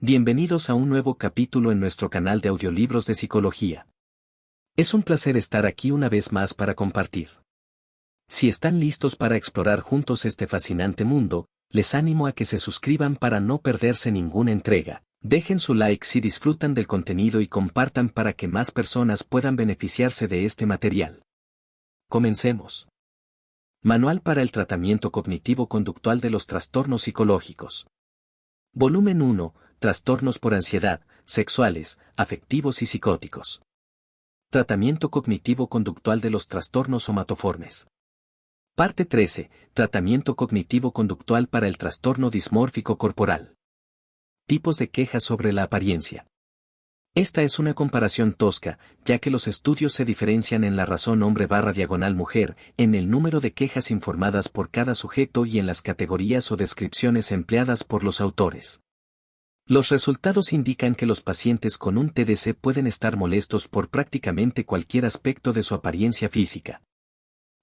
Bienvenidos a un nuevo capítulo en nuestro canal de audiolibros de psicología. Es un placer estar aquí una vez más para compartir. Si están listos para explorar juntos este fascinante mundo, les animo a que se suscriban para no perderse ninguna entrega. Dejen su like si disfrutan del contenido y compartan para que más personas puedan beneficiarse de este material. Comencemos. Manual para el tratamiento cognitivo-conductual de los trastornos psicológicos. Volumen 1. Trastornos por ansiedad, sexuales, afectivos y psicóticos. Tratamiento cognitivo-conductual de los trastornos somatoformes. Parte 13. Tratamiento cognitivo-conductual para el trastorno dismórfico corporal. Tipos de quejas sobre la apariencia. Esta es una comparación tosca, ya que los estudios se diferencian en la razón hombre/mujer, en el número de quejas informadas por cada sujeto y en las categorías o descripciones empleadas por los autores. Los resultados indican que los pacientes con un TDC pueden estar molestos por prácticamente cualquier aspecto de su apariencia física.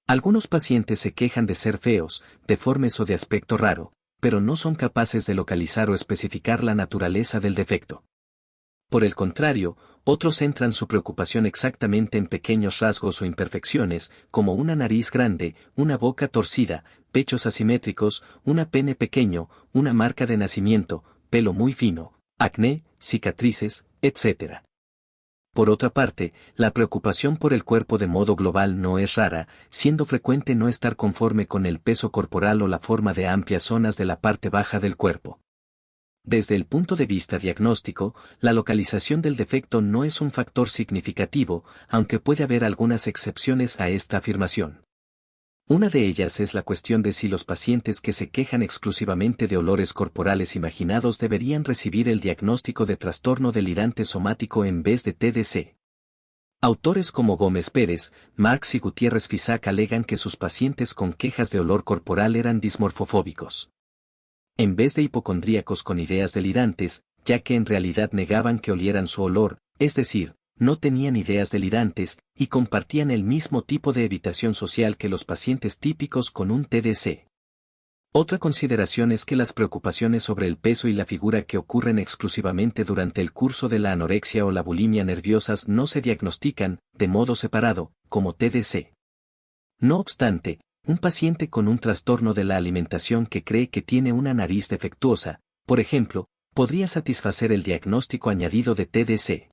Algunos pacientes se quejan de ser feos, deformes o de aspecto raro, pero no son capaces de localizar o especificar la naturaleza del defecto. Por el contrario, otros centran su preocupación exactamente en pequeños rasgos o imperfecciones, como una nariz grande, una boca torcida, pechos asimétricos, una pene pequeño, una marca de nacimiento, pelo muy fino, acné, cicatrices, etc. Por otra parte, la preocupación por el cuerpo de modo global no es rara, siendo frecuente no estar conforme con el peso corporal o la forma de amplias zonas de la parte baja del cuerpo. Desde el punto de vista diagnóstico, la localización del defecto no es un factor significativo, aunque puede haber algunas excepciones a esta afirmación. Una de ellas es la cuestión de si los pacientes que se quejan exclusivamente de olores corporales imaginados deberían recibir el diagnóstico de trastorno delirante somático en vez de TDC. Autores como Gómez Pérez, Marx y Gutiérrez Fisac alegan que sus pacientes con quejas de olor corporal eran dismorfofóbicos, en vez de hipocondríacos con ideas delirantes, ya que en realidad negaban que olieran su olor, es decir, no tenían ideas delirantes, y compartían el mismo tipo de evitación social que los pacientes típicos con un TDC. Otra consideración es que las preocupaciones sobre el peso y la figura que ocurren exclusivamente durante el curso de la anorexia o la bulimia nerviosas no se diagnostican, de modo separado, como TDC. No obstante, un paciente con un trastorno de la alimentación que cree que tiene una nariz defectuosa, por ejemplo, podría satisfacer el diagnóstico añadido de TDC.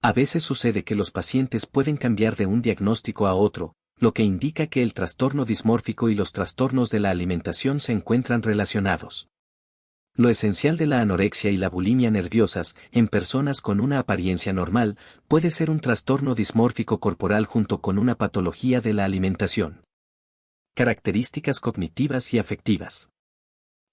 A veces sucede que los pacientes pueden cambiar de un diagnóstico a otro, lo que indica que el trastorno dismórfico y los trastornos de la alimentación se encuentran relacionados. Lo esencial de la anorexia y la bulimia nerviosas, en personas con una apariencia normal, puede ser un trastorno dismórfico corporal junto con una patología de la alimentación. Características cognitivas y afectivas.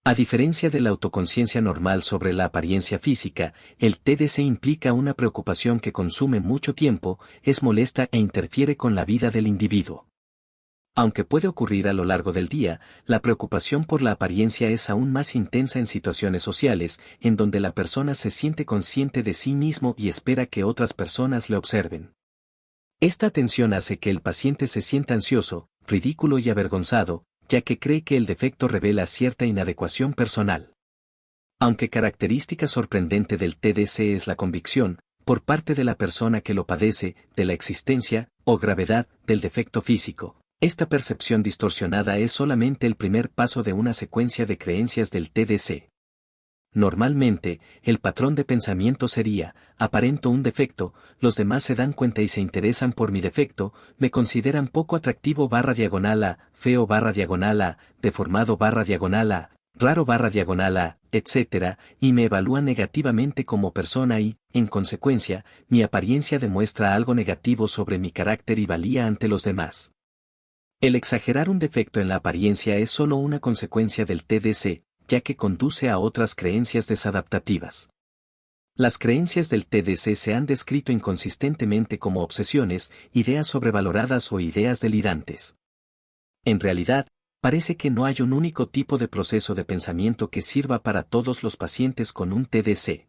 A diferencia de la autoconciencia normal sobre la apariencia física, el TDC implica una preocupación que consume mucho tiempo, es molesta e interfiere con la vida del individuo. Aunque puede ocurrir a lo largo del día, la preocupación por la apariencia es aún más intensa en situaciones sociales, en donde la persona se siente consciente de sí mismo y espera que otras personas le observen. Esta atención hace que el paciente se sienta ansioso, ridículo y avergonzado, ya que cree que el defecto revela cierta inadecuación personal. Aunque característica sorprendente del TDC es la convicción, por parte de la persona que lo padece, de la existencia, o gravedad, del defecto físico, esta percepción distorsionada es solamente el primer paso de una secuencia de creencias del TDC. Normalmente, el patrón de pensamiento sería, aparento un defecto, los demás se dan cuenta y se interesan por mi defecto, me consideran poco atractivo /a, feo /a, deformado /a, raro /a, etc., y me evalúan negativamente como persona y, en consecuencia, mi apariencia demuestra algo negativo sobre mi carácter y valía ante los demás. El exagerar un defecto en la apariencia es solo una consecuencia del TDC, ya que conduce a otras creencias desadaptativas. Las creencias del TDC se han descrito inconsistentemente como obsesiones, ideas sobrevaloradas o ideas delirantes. En realidad, parece que no hay un único tipo de proceso de pensamiento que sirva para todos los pacientes con un TDC.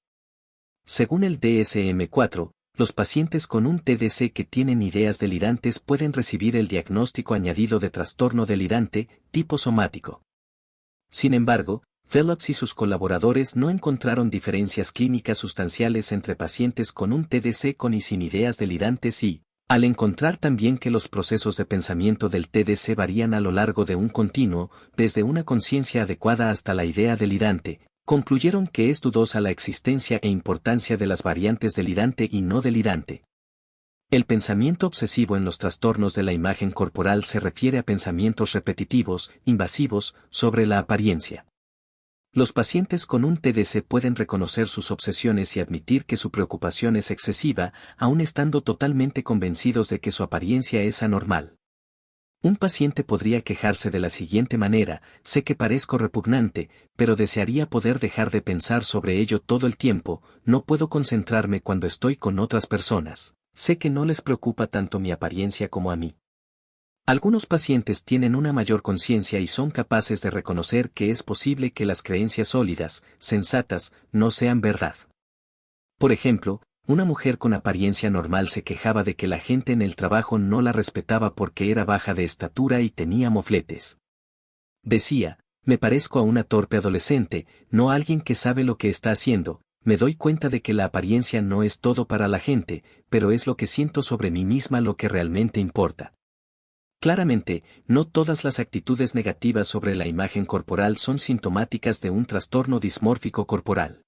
Según el DSM-4, los pacientes con un TDC que tienen ideas delirantes pueden recibir el diagnóstico añadido de trastorno delirante, tipo somático. Sin embargo, Phillips y sus colaboradores no encontraron diferencias clínicas sustanciales entre pacientes con un TDC con y sin ideas delirantes y, al encontrar también que los procesos de pensamiento del TDC varían a lo largo de un continuo, desde una conciencia adecuada hasta la idea delirante, concluyeron que es dudosa la existencia e importancia de las variantes delirante y no delirante. El pensamiento obsesivo en los trastornos de la imagen corporal se refiere a pensamientos repetitivos, invasivos, sobre la apariencia. Los pacientes con un TDC pueden reconocer sus obsesiones y admitir que su preocupación es excesiva, aun estando totalmente convencidos de que su apariencia es anormal. Un paciente podría quejarse de la siguiente manera: sé que parezco repugnante, pero desearía poder dejar de pensar sobre ello todo el tiempo, no puedo concentrarme cuando estoy con otras personas, sé que no les preocupa tanto mi apariencia como a mí. Algunos pacientes tienen una mayor conciencia y son capaces de reconocer que es posible que las creencias sólidas, sensatas, no sean verdad. Por ejemplo, una mujer con apariencia normal se quejaba de que la gente en el trabajo no la respetaba porque era baja de estatura y tenía mofletes. Decía, me parezco a una torpe adolescente, no a alguien que sabe lo que está haciendo, me doy cuenta de que la apariencia no es todo para la gente, pero es lo que siento sobre mí misma lo que realmente importa. Claramente, no todas las actitudes negativas sobre la imagen corporal son sintomáticas de un trastorno dismórfico corporal.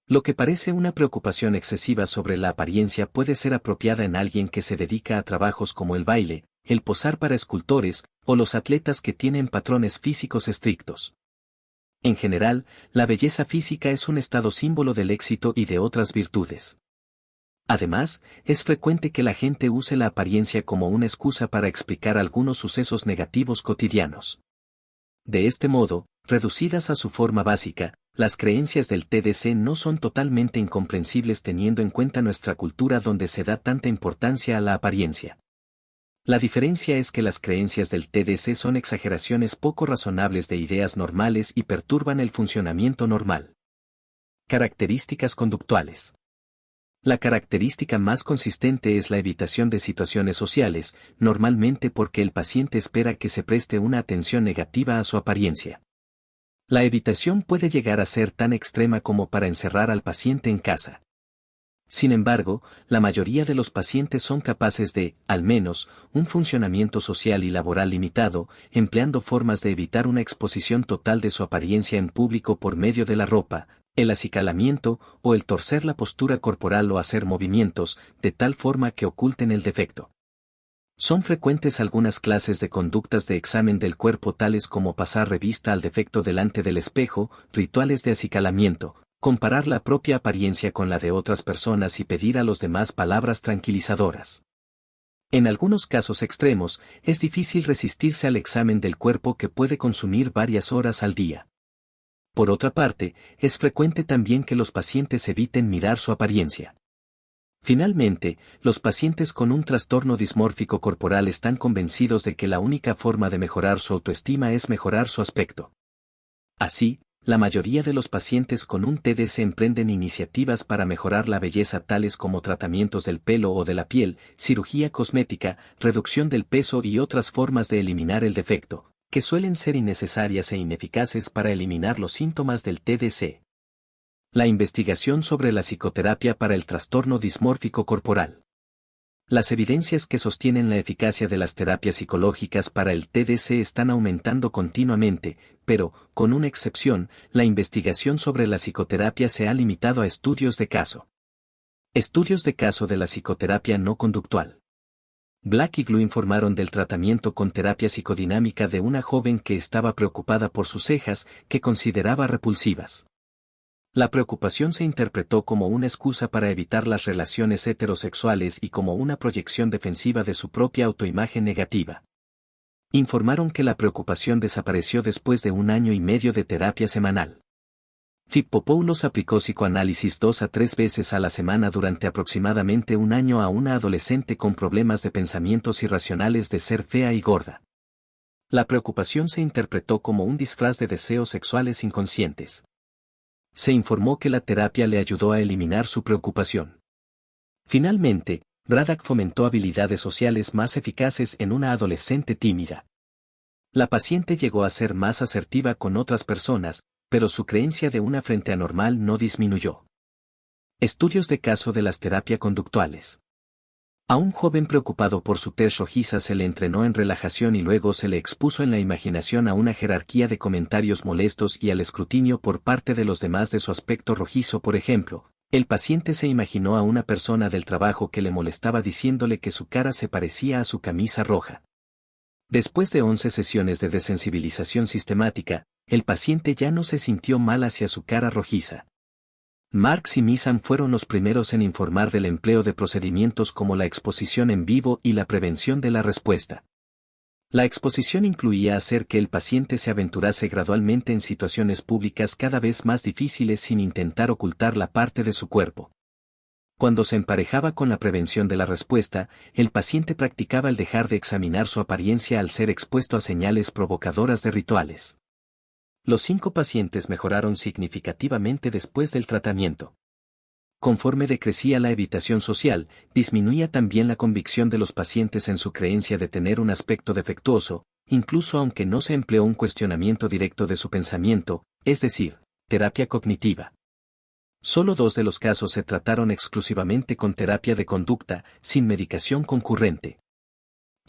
Lo que parece una preocupación excesiva sobre la apariencia puede ser apropiada en alguien que se dedica a trabajos como el baile, el posar para escultores, o los atletas que tienen patrones físicos estrictos. En general, la belleza física es un estado símbolo del éxito y de otras virtudes. Además, es frecuente que la gente use la apariencia como una excusa para explicar algunos sucesos negativos cotidianos. De este modo, reducidas a su forma básica, las creencias del TDC no son totalmente incomprensibles teniendo en cuenta nuestra cultura donde se da tanta importancia a la apariencia. La diferencia es que las creencias del TDC son exageraciones poco razonables de ideas normales y perturban el funcionamiento normal. Características conductuales. La característica más consistente es la evitación de situaciones sociales, normalmente porque el paciente espera que se preste una atención negativa a su apariencia. La evitación puede llegar a ser tan extrema como para encerrar al paciente en casa. Sin embargo, la mayoría de los pacientes son capaces de, al menos, un funcionamiento social y laboral limitado, empleando formas de evitar una exposición total de su apariencia en público por medio de la ropa, el acicalamiento o el torcer la postura corporal o hacer movimientos, de tal forma que oculten el defecto. Son frecuentes algunas clases de conductas de examen del cuerpo tales como pasar revista al defecto delante del espejo, rituales de acicalamiento, comparar la propia apariencia con la de otras personas y pedir a los demás palabras tranquilizadoras. En algunos casos extremos, es difícil resistirse al examen del cuerpo que puede consumir varias horas al día. Por otra parte, es frecuente también que los pacientes eviten mirar su apariencia. Finalmente, los pacientes con un trastorno dismórfico corporal están convencidos de que la única forma de mejorar su autoestima es mejorar su aspecto. Así, la mayoría de los pacientes con un TDC emprenden iniciativas para mejorar la belleza tales como tratamientos del pelo o de la piel, cirugía cosmética, reducción del peso y otras formas de eliminar el defecto, que suelen ser innecesarias e ineficaces para eliminar los síntomas del TDC. La investigación sobre la psicoterapia para el trastorno dismórfico corporal. Las evidencias que sostienen la eficacia de las terapias psicológicas para el TDC están aumentando continuamente, pero, con una excepción, la investigación sobre la psicoterapia se ha limitado a estudios de caso. Estudios de caso de la psicoterapia no conductual. Black y Glue informaron del tratamiento con terapia psicodinámica de una joven que estaba preocupada por sus cejas, que consideraba repulsivas. La preocupación se interpretó como una excusa para evitar las relaciones heterosexuales y como una proyección defensiva de su propia autoimagen negativa. Informaron que la preocupación desapareció después de 1 año y medio de terapia semanal. Fippopoulos aplicó psicoanálisis 2 a 3 veces a la semana durante aproximadamente 1 año a una adolescente con problemas de pensamientos irracionales de ser fea y gorda. La preocupación se interpretó como un disfraz de deseos sexuales inconscientes. Se informó que la terapia le ayudó a eliminar su preocupación. Finalmente, Braddock fomentó habilidades sociales más eficaces en una adolescente tímida. La paciente llegó a ser más asertiva con otras personas, pero su creencia de una frente anormal no disminuyó. Estudios de caso de las terapias conductuales. A un joven preocupado por su tez rojiza se le entrenó en relajación y luego se le expuso en la imaginación a una jerarquía de comentarios molestos y al escrutinio por parte de los demás de su aspecto rojizo. Por ejemplo, el paciente se imaginó a una persona del trabajo que le molestaba diciéndole que su cara se parecía a su camisa roja. Después de 11 sesiones de desensibilización sistemática, el paciente ya no se sintió mal hacia su cara rojiza. Marks y Misan fueron los primeros en informar del empleo de procedimientos como la exposición en vivo y la prevención de la respuesta. La exposición incluía hacer que el paciente se aventurase gradualmente en situaciones públicas cada vez más difíciles sin intentar ocultar la parte de su cuerpo. Cuando se emparejaba con la prevención de la respuesta, el paciente practicaba el dejar de examinar su apariencia al ser expuesto a señales provocadoras de rituales. Los 5 pacientes mejoraron significativamente después del tratamiento. Conforme decrecía la evitación social, disminuía también la convicción de los pacientes en su creencia de tener un aspecto defectuoso, incluso aunque no se empleó un cuestionamiento directo de su pensamiento, es decir, terapia cognitiva. Solo 2 de los casos se trataron exclusivamente con terapia de conducta, sin medicación concurrente.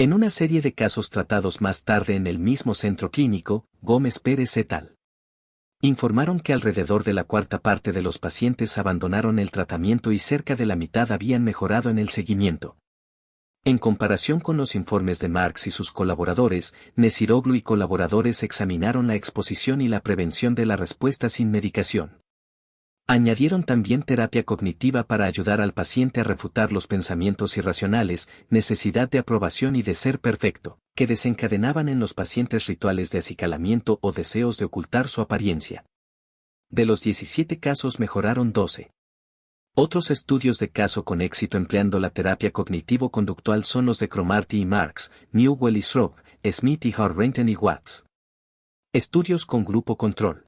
En una serie de casos tratados más tarde en el mismo centro clínico, Gómez Pérez et al. Informaron que alrededor de la cuarta parte de los pacientes abandonaron el tratamiento y cerca de la mitad habían mejorado en el seguimiento. En comparación con los informes de Marks y sus colaboradores, Nesiroglu y colaboradores examinaron la exposición y la prevención de la respuesta sin medicación. Añadieron también terapia cognitiva para ayudar al paciente a refutar los pensamientos irracionales, necesidad de aprobación y de ser perfecto, que desencadenaban en los pacientes rituales de acicalamiento o deseos de ocultar su apariencia. De los 17 casos mejoraron 12. Otros estudios de caso con éxito empleando la terapia cognitivo-conductual son los de Cromarty y Marks, Newell y Schropp, Smith y Harrington y Watts. Estudios con grupo control.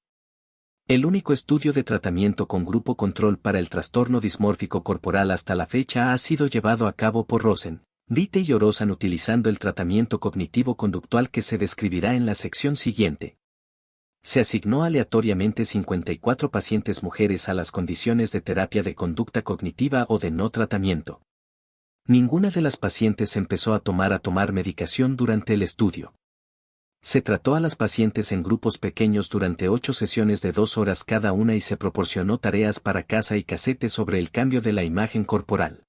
El único estudio de tratamiento con grupo control para el trastorno dismórfico corporal hasta la fecha ha sido llevado a cabo por Rosen, Dite y Orozan utilizando el tratamiento cognitivo-conductual que se describirá en la sección siguiente. Se asignó aleatoriamente 54 pacientes mujeres a las condiciones de terapia de conducta cognitiva o de no tratamiento. Ninguna de las pacientes empezó a tomar medicación durante el estudio. Se trató a las pacientes en grupos pequeños durante 8 sesiones de 2 horas cada una y se proporcionó tareas para casa y casetes sobre el cambio de la imagen corporal.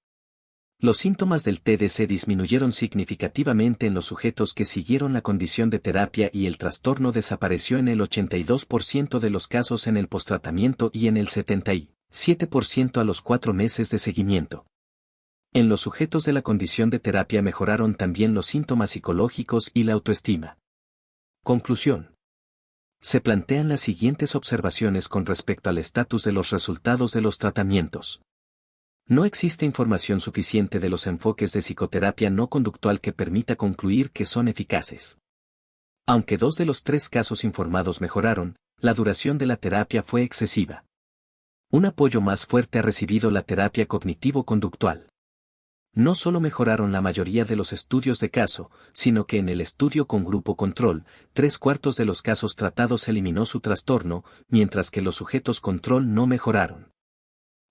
Los síntomas del TDC disminuyeron significativamente en los sujetos que siguieron la condición de terapia y el trastorno desapareció en el 82% de los casos en el postratamiento y en el 77% a los 4 meses de seguimiento. En los sujetos de la condición de terapia mejoraron también los síntomas psicológicos y la autoestima. Conclusión. Se plantean las siguientes observaciones con respecto al estatus de los resultados de los tratamientos. No existe información suficiente de los enfoques de psicoterapia no conductual que permita concluir que son eficaces. Aunque 2 de los 3 casos informados mejoraron, la duración de la terapia fue excesiva. Un apoyo más fuerte ha recibido la terapia cognitivo-conductual. No solo mejoraron la mayoría de los estudios de caso, sino que en el estudio con grupo control, 3/4 de los casos tratados eliminó su trastorno, mientras que los sujetos control no mejoraron.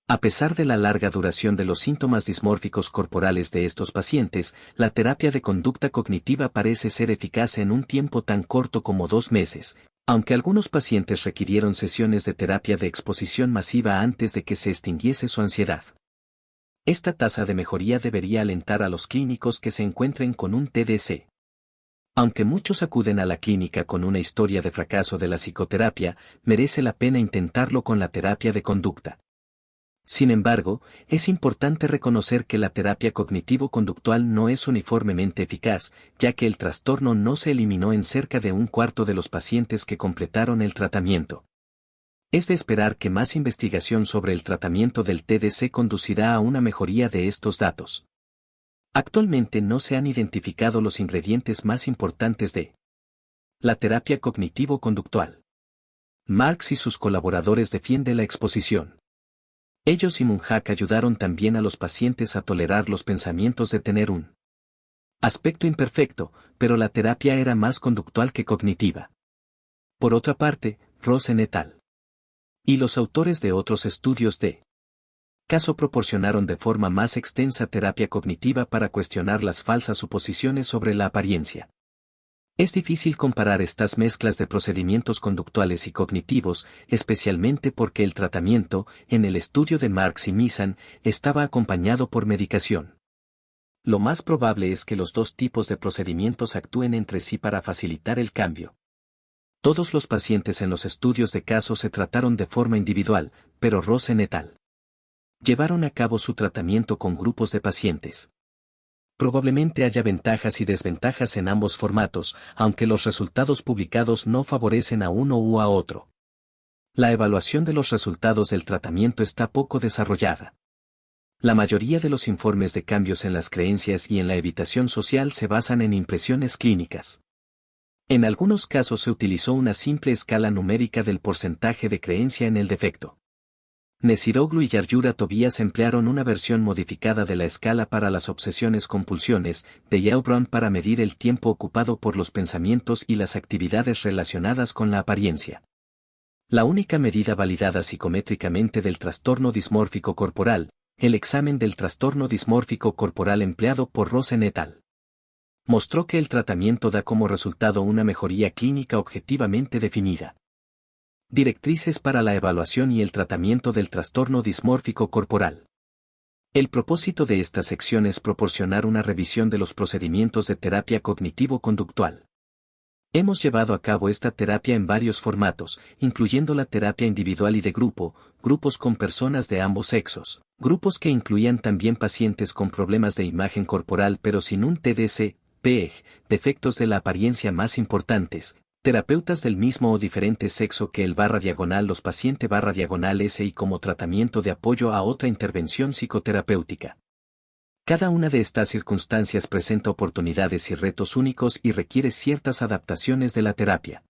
A pesar de la larga duración de los síntomas dismórficos corporales de estos pacientes, la terapia de conducta cognitiva parece ser eficaz en un tiempo tan corto como 2 meses, aunque algunos pacientes requirieron sesiones de terapia de exposición masiva antes de que se extinguiese su ansiedad. Esta tasa de mejoría debería alentar a los clínicos que se encuentren con un TDC. Aunque muchos acuden a la clínica con una historia de fracaso de la psicoterapia, merece la pena intentarlo con la terapia de conducta. Sin embargo, es importante reconocer que la terapia cognitivo-conductual no es uniformemente eficaz, ya que el trastorno no se eliminó en cerca de 1/4 de los pacientes que completaron el tratamiento. Es de esperar que más investigación sobre el tratamiento del TDC conducirá a una mejoría de estos datos. Actualmente no se han identificado los ingredientes más importantes de la terapia cognitivo-conductual. Marks y sus colaboradores defienden la exposición. Ellos y Munhak ayudaron también a los pacientes a tolerar los pensamientos de tener un aspecto imperfecto, pero la terapia era más conductual que cognitiva. Por otra parte, Rosen et al. Y los autores de otros estudios de caso proporcionaron de forma más extensa terapia cognitiva para cuestionar las falsas suposiciones sobre la apariencia. Es difícil comparar estas mezclas de procedimientos conductuales y cognitivos, especialmente porque el tratamiento, en el estudio de Marx y Missan, estaba acompañado por medicación. Lo más probable es que los dos tipos de procedimientos actúen entre sí para facilitar el cambio. Todos los pacientes en los estudios de caso se trataron de forma individual, pero Rosen et al. Llevaron a cabo su tratamiento con grupos de pacientes. Probablemente haya ventajas y desventajas en ambos formatos, aunque los resultados publicados no favorecen a uno u a otro. La evaluación de los resultados del tratamiento está poco desarrollada. La mayoría de los informes de cambios en las creencias y en la evitación social se basan en impresiones clínicas. En algunos casos se utilizó una simple escala numérica del porcentaje de creencia en el defecto. Nesiroglu y Yarjura Tobias emplearon una versión modificada de la escala para las obsesiones-compulsiones, de Yaubron para medir el tiempo ocupado por los pensamientos y las actividades relacionadas con la apariencia. La única medida validada psicométricamente del trastorno dismórfico corporal, el examen del trastorno dismórfico corporal empleado por Rosen et al. Mostró que el tratamiento da como resultado una mejoría clínica objetivamente definida. Directrices para la evaluación y el tratamiento del trastorno dismórfico corporal. El propósito de esta sección es proporcionar una revisión de los procedimientos de terapia cognitivo-conductual. Hemos llevado a cabo esta terapia en varios formatos, incluyendo la terapia individual y de grupo, grupos con personas de ambos sexos, grupos que incluían también pacientes con problemas de imagen corporal pero sin un TDC, PEG, defectos de la apariencia más importantes, terapeutas del mismo o diferente sexo que el / los paciente / S y como tratamiento de apoyo a otra intervención psicoterapéutica. Cada una de estas circunstancias presenta oportunidades y retos únicos y requiere ciertas adaptaciones de la terapia.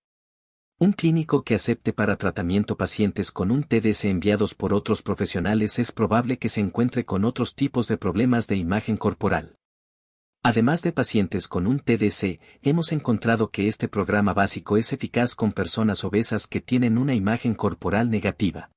Un clínico que acepte para tratamiento pacientes con un TDC enviados por otros profesionales es probable que se encuentre con otros tipos de problemas de imagen corporal. Además de pacientes con un TDC, hemos encontrado que este programa básico es eficaz con personas obesas que tienen una imagen corporal negativa.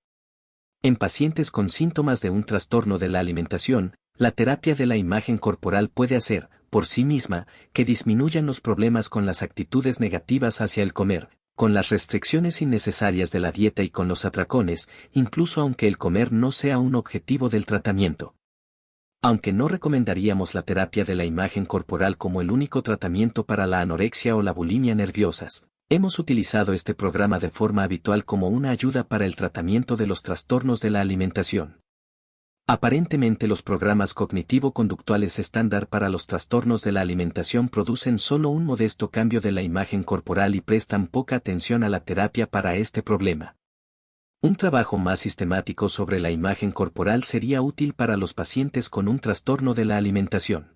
En pacientes con síntomas de un trastorno de la alimentación, la terapia de la imagen corporal puede hacer, por sí misma, que disminuyan los problemas con las actitudes negativas hacia el comer, con las restricciones innecesarias de la dieta y con los atracones, incluso aunque el comer no sea un objetivo del tratamiento. Aunque no recomendaríamos la terapia de la imagen corporal como el único tratamiento para la anorexia o la bulimia nerviosas, hemos utilizado este programa de forma habitual como una ayuda para el tratamiento de los trastornos de la alimentación. Aparentemente los programas cognitivo-conductuales estándar para los trastornos de la alimentación producen solo un modesto cambio de la imagen corporal y prestan poca atención a la terapia para este problema. Un trabajo más sistemático sobre la imagen corporal sería útil para los pacientes con un trastorno de la alimentación.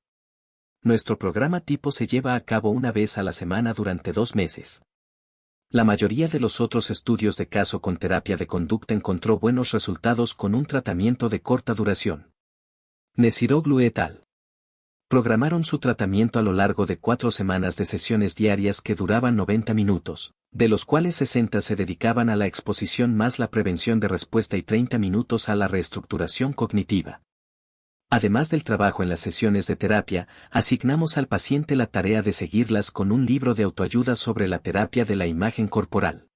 Nuestro programa tipo se lleva a cabo una vez a la semana durante 2 meses. La mayoría de los otros estudios de caso con terapia de conducta encontró buenos resultados con un tratamiento de corta duración. Nesiroglu et al. Programaron su tratamiento a lo largo de 4 semanas de sesiones diarias que duraban 90 minutos, de los cuales 60 se dedicaban a la exposición más la prevención de respuesta y 30 minutos a la reestructuración cognitiva. Además del trabajo en las sesiones de terapia, asignamos al paciente la tarea de seguirlas con un libro de autoayuda sobre la terapia de la imagen corporal.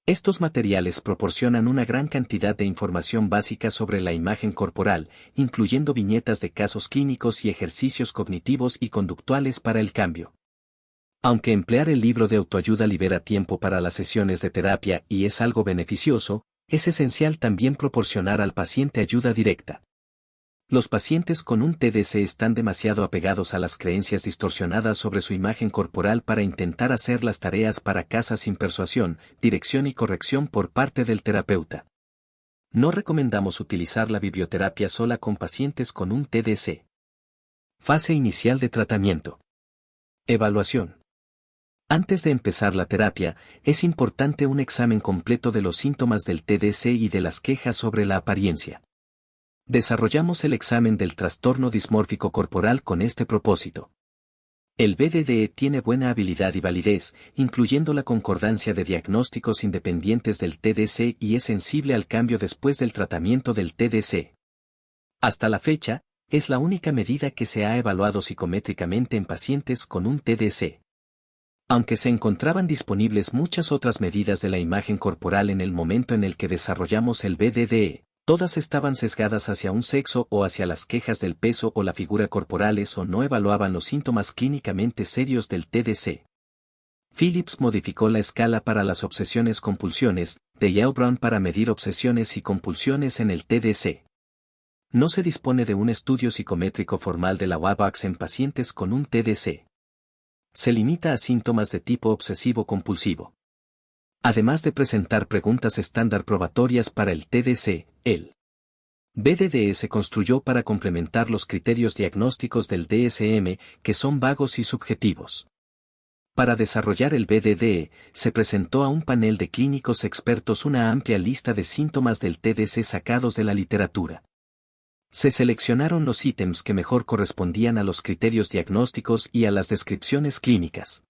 Estos materiales proporcionan una gran cantidad de información básica sobre la imagen corporal, incluyendo viñetas de casos clínicos y ejercicios cognitivos y conductuales para el cambio. Aunque emplear el libro de autoayuda libera tiempo para las sesiones de terapia y es algo beneficioso, es esencial también proporcionar al paciente ayuda directa. Los pacientes con un TDC están demasiado apegados a las creencias distorsionadas sobre su imagen corporal para intentar hacer las tareas para casa sin persuasión, dirección y corrección por parte del terapeuta. No recomendamos utilizar la biblioterapia sola con pacientes con un TDC. Fase inicial de tratamiento. Evaluación. Antes de empezar la terapia, es importante un examen completo de los síntomas del TDC y de las quejas sobre la apariencia. Desarrollamos el examen del trastorno dismórfico corporal con este propósito. El BDDE tiene buena habilidad y validez, incluyendo la concordancia de diagnósticos independientes del TDC y es sensible al cambio después del tratamiento del TDC. Hasta la fecha, es la única medida que se ha evaluado psicométricamente en pacientes con un TDC. Aunque se encontraban disponibles muchas otras medidas de la imagen corporal en el momento en el que desarrollamos el BDDE, todas estaban sesgadas hacia un sexo o hacia las quejas del peso o la figura corporales o no evaluaban los síntomas clínicamente serios del TDC. Phillips modificó la escala para las obsesiones-compulsiones, de Yale Brown para medir obsesiones y compulsiones en el TDC. No se dispone de un estudio psicométrico formal de la WABAX en pacientes con un TDC. Se limita a síntomas de tipo obsesivo-compulsivo. Además de presentar preguntas estándar probatorias para el TDC, el BDDE se construyó para complementar los criterios diagnósticos del DSM, que son vagos y subjetivos. Para desarrollar el BDDE, se presentó a un panel de clínicos expertos una amplia lista de síntomas del TDC sacados de la literatura. Se seleccionaron los ítems que mejor correspondían a los criterios diagnósticos y a las descripciones clínicas.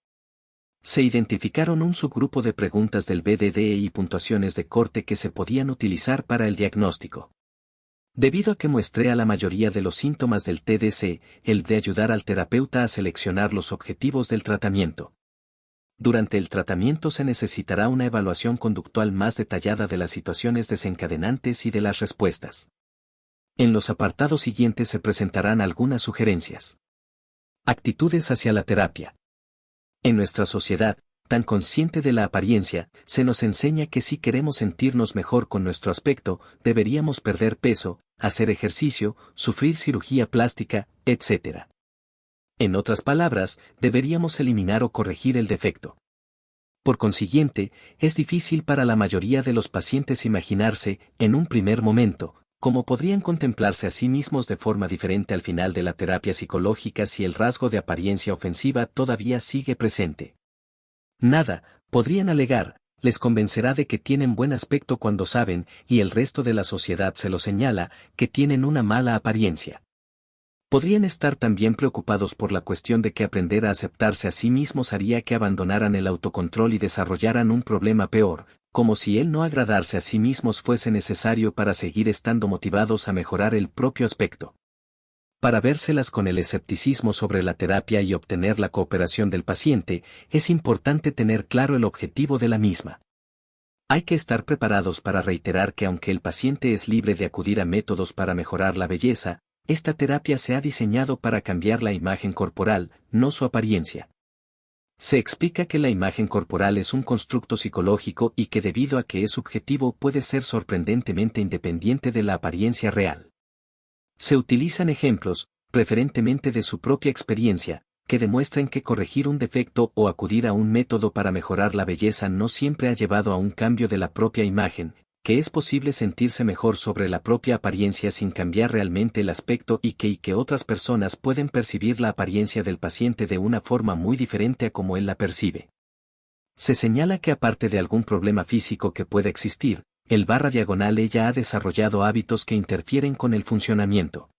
Se identificaron un subgrupo de preguntas del BDDE y puntuaciones de corte que se podían utilizar para el diagnóstico. Debido a que muestrea la mayoría de los síntomas del TDC, el de ayudar al terapeuta a seleccionar los objetivos del tratamiento. Durante el tratamiento se necesitará una evaluación conductual más detallada de las situaciones desencadenantes y de las respuestas. En los apartados siguientes se presentarán algunas sugerencias. Actitudes hacia la terapia. En nuestra sociedad, tan consciente de la apariencia, se nos enseña que si queremos sentirnos mejor con nuestro aspecto, deberíamos perder peso, hacer ejercicio, sufrir cirugía plástica, etc. En otras palabras, deberíamos eliminar o corregir el defecto. Por consiguiente, es difícil para la mayoría de los pacientes imaginarse, en un primer momento, cómo podrían contemplarse a sí mismos de forma diferente al final de la terapia psicológica si el rasgo de apariencia ofensiva todavía sigue presente. Nada, podrían alegar, les convencerá de que tienen buen aspecto cuando saben, y el resto de la sociedad se lo señala, que tienen una mala apariencia. Podrían estar también preocupados por la cuestión de que aprender a aceptarse a sí mismos haría que abandonaran el autocontrol y desarrollaran un problema peor, como si el no agradarse a sí mismos fuese necesario para seguir estando motivados a mejorar el propio aspecto. Para vérselas con el escepticismo sobre la terapia y obtener la cooperación del paciente, es importante tener claro el objetivo de la misma. Hay que estar preparados para reiterar que aunque el paciente es libre de acudir a métodos para mejorar la belleza, esta terapia se ha diseñado para cambiar la imagen corporal, no su apariencia. Se explica que la imagen corporal es un constructo psicológico y que debido a que es subjetivo puede ser sorprendentemente independiente de la apariencia real. Se utilizan ejemplos, preferentemente de su propia experiencia, que demuestran que corregir un defecto o acudir a un método para mejorar la belleza no siempre ha llevado a un cambio de la propia imagen, que es posible sentirse mejor sobre la propia apariencia sin cambiar realmente el aspecto y que otras personas pueden percibir la apariencia del paciente de una forma muy diferente a como él la percibe. Se señala que aparte de algún problema físico que pueda existir, el ella ha desarrollado hábitos que interfieren con el funcionamiento.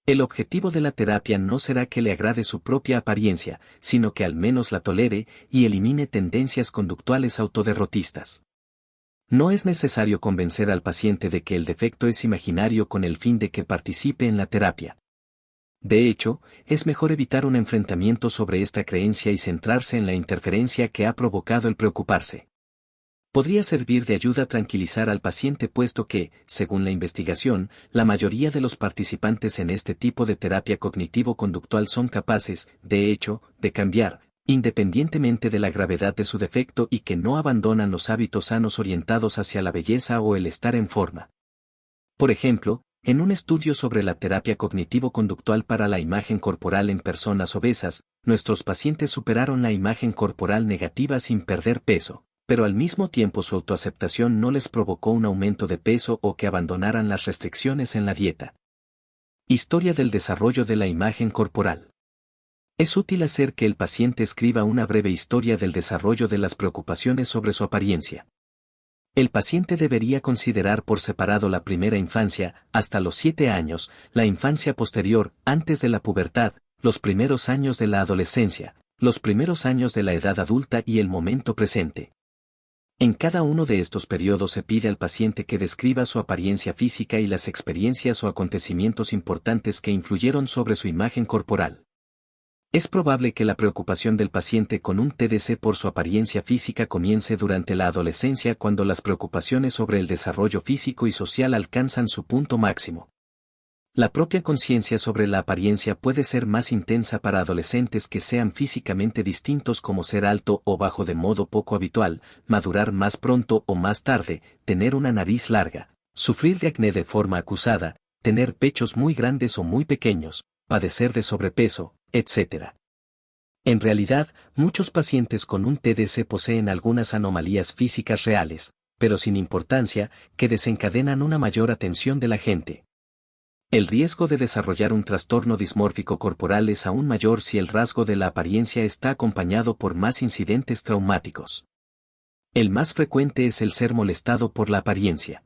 El objetivo de la terapia no será que le agrade su propia apariencia, sino que al menos la tolere y elimine tendencias conductuales autoderrotistas. No es necesario convencer al paciente de que el defecto es imaginario con el fin de que participe en la terapia. De hecho, es mejor evitar un enfrentamiento sobre esta creencia y centrarse en la interferencia que ha provocado el preocuparse. Podría servir de ayuda tranquilizar al paciente puesto que, según la investigación, la mayoría de los participantes en este tipo de terapia cognitivo-conductual son capaces, de hecho, de cambiar, independientemente de la gravedad de su defecto y que no abandonan los hábitos sanos orientados hacia la belleza o el estar en forma. Por ejemplo, en un estudio sobre la terapia cognitivo-conductual para la imagen corporal en personas obesas, nuestros pacientes superaron la imagen corporal negativa sin perder peso, pero al mismo tiempo su autoaceptación no les provocó un aumento de peso o que abandonaran las restricciones en la dieta. Historia del desarrollo de la imagen corporal. Es útil hacer que el paciente escriba una breve historia del desarrollo de las preocupaciones sobre su apariencia. El paciente debería considerar por separado la primera infancia, hasta los 7 años, la infancia posterior, antes de la pubertad, los primeros años de la adolescencia, los primeros años de la edad adulta y el momento presente. En cada uno de estos periodos se pide al paciente que describa su apariencia física y las experiencias o acontecimientos importantes que influyeron sobre su imagen corporal. Es probable que la preocupación del paciente con un TDC por su apariencia física comience durante la adolescencia cuando las preocupaciones sobre el desarrollo físico y social alcanzan su punto máximo. La propia conciencia sobre la apariencia puede ser más intensa para adolescentes que sean físicamente distintos, como ser alto o bajo de modo poco habitual, madurar más pronto o más tarde, tener una nariz larga, sufrir de acné de forma acusada, tener pechos muy grandes o muy pequeños, padecer de sobrepeso, etc. En realidad, muchos pacientes con un TDC poseen algunas anomalías físicas reales, pero sin importancia, que desencadenan una mayor atención de la gente. El riesgo de desarrollar un trastorno dismórfico corporal es aún mayor si el rasgo de la apariencia está acompañado por más incidentes traumáticos. El más frecuente es el ser molestado por la apariencia.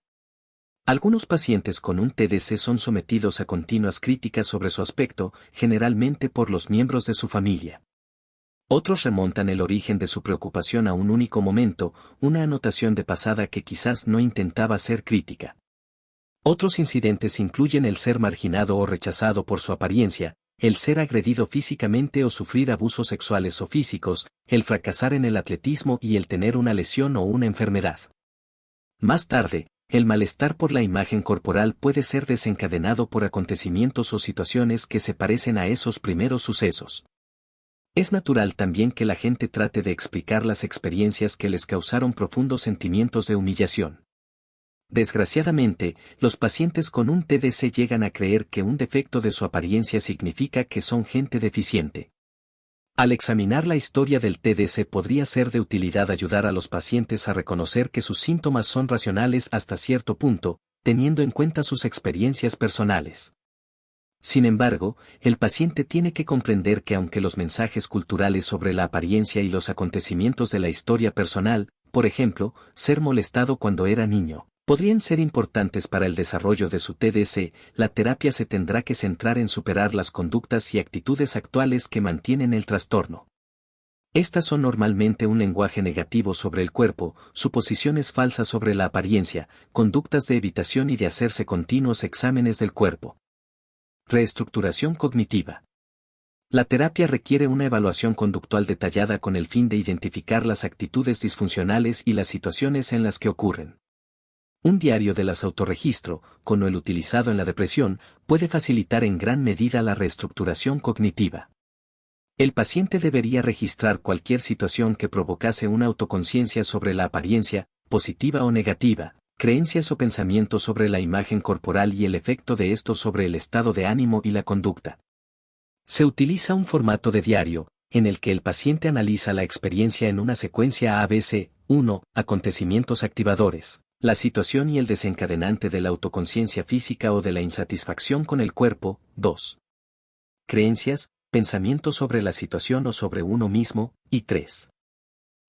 Algunos pacientes con un TDC son sometidos a continuas críticas sobre su aspecto, generalmente por los miembros de su familia. Otros remontan el origen de su preocupación a un único momento, una anotación de pasada que quizás no intentaba ser crítica. Otros incidentes incluyen el ser marginado o rechazado por su apariencia, el ser agredido físicamente o sufrir abusos sexuales o físicos, el fracasar en el atletismo y el tener una lesión o una enfermedad. Más tarde, el malestar por la imagen corporal puede ser desencadenado por acontecimientos o situaciones que se parecen a esos primeros sucesos. Es natural también que la gente trate de explicar las experiencias que les causaron profundos sentimientos de humillación. Desgraciadamente, los pacientes con un TDC llegan a creer que un defecto de su apariencia significa que son gente deficiente. Al examinar la historia del TDC podría ser de utilidad ayudar a los pacientes a reconocer que sus síntomas son racionales hasta cierto punto, teniendo en cuenta sus experiencias personales. Sin embargo, el paciente tiene que comprender que aunque los mensajes culturales sobre la apariencia y los acontecimientos de la historia personal, por ejemplo, ser molestado cuando era niño, podrían ser importantes para el desarrollo de su TDC, la terapia se tendrá que centrar en superar las conductas y actitudes actuales que mantienen el trastorno. Estas son normalmente un lenguaje negativo sobre el cuerpo, suposiciones falsas sobre la apariencia, conductas de evitación y de hacerse continuos exámenes del cuerpo. Reestructuración cognitiva. La terapia requiere una evaluación conductual detallada con el fin de identificar las actitudes disfuncionales y las situaciones en las que ocurren. Un diario de las autorregistro, como el utilizado en la depresión, puede facilitar en gran medida la reestructuración cognitiva. El paciente debería registrar cualquier situación que provocase una autoconciencia sobre la apariencia, positiva o negativa, creencias o pensamientos sobre la imagen corporal y el efecto de estos sobre el estado de ánimo y la conducta. Se utiliza un formato de diario, en el que el paciente analiza la experiencia en una secuencia ABC. 1. Acontecimientos activadores. La situación y el desencadenante de la autoconciencia física o de la insatisfacción con el cuerpo. 2. Creencias, pensamientos sobre la situación o sobre uno mismo. Y 3.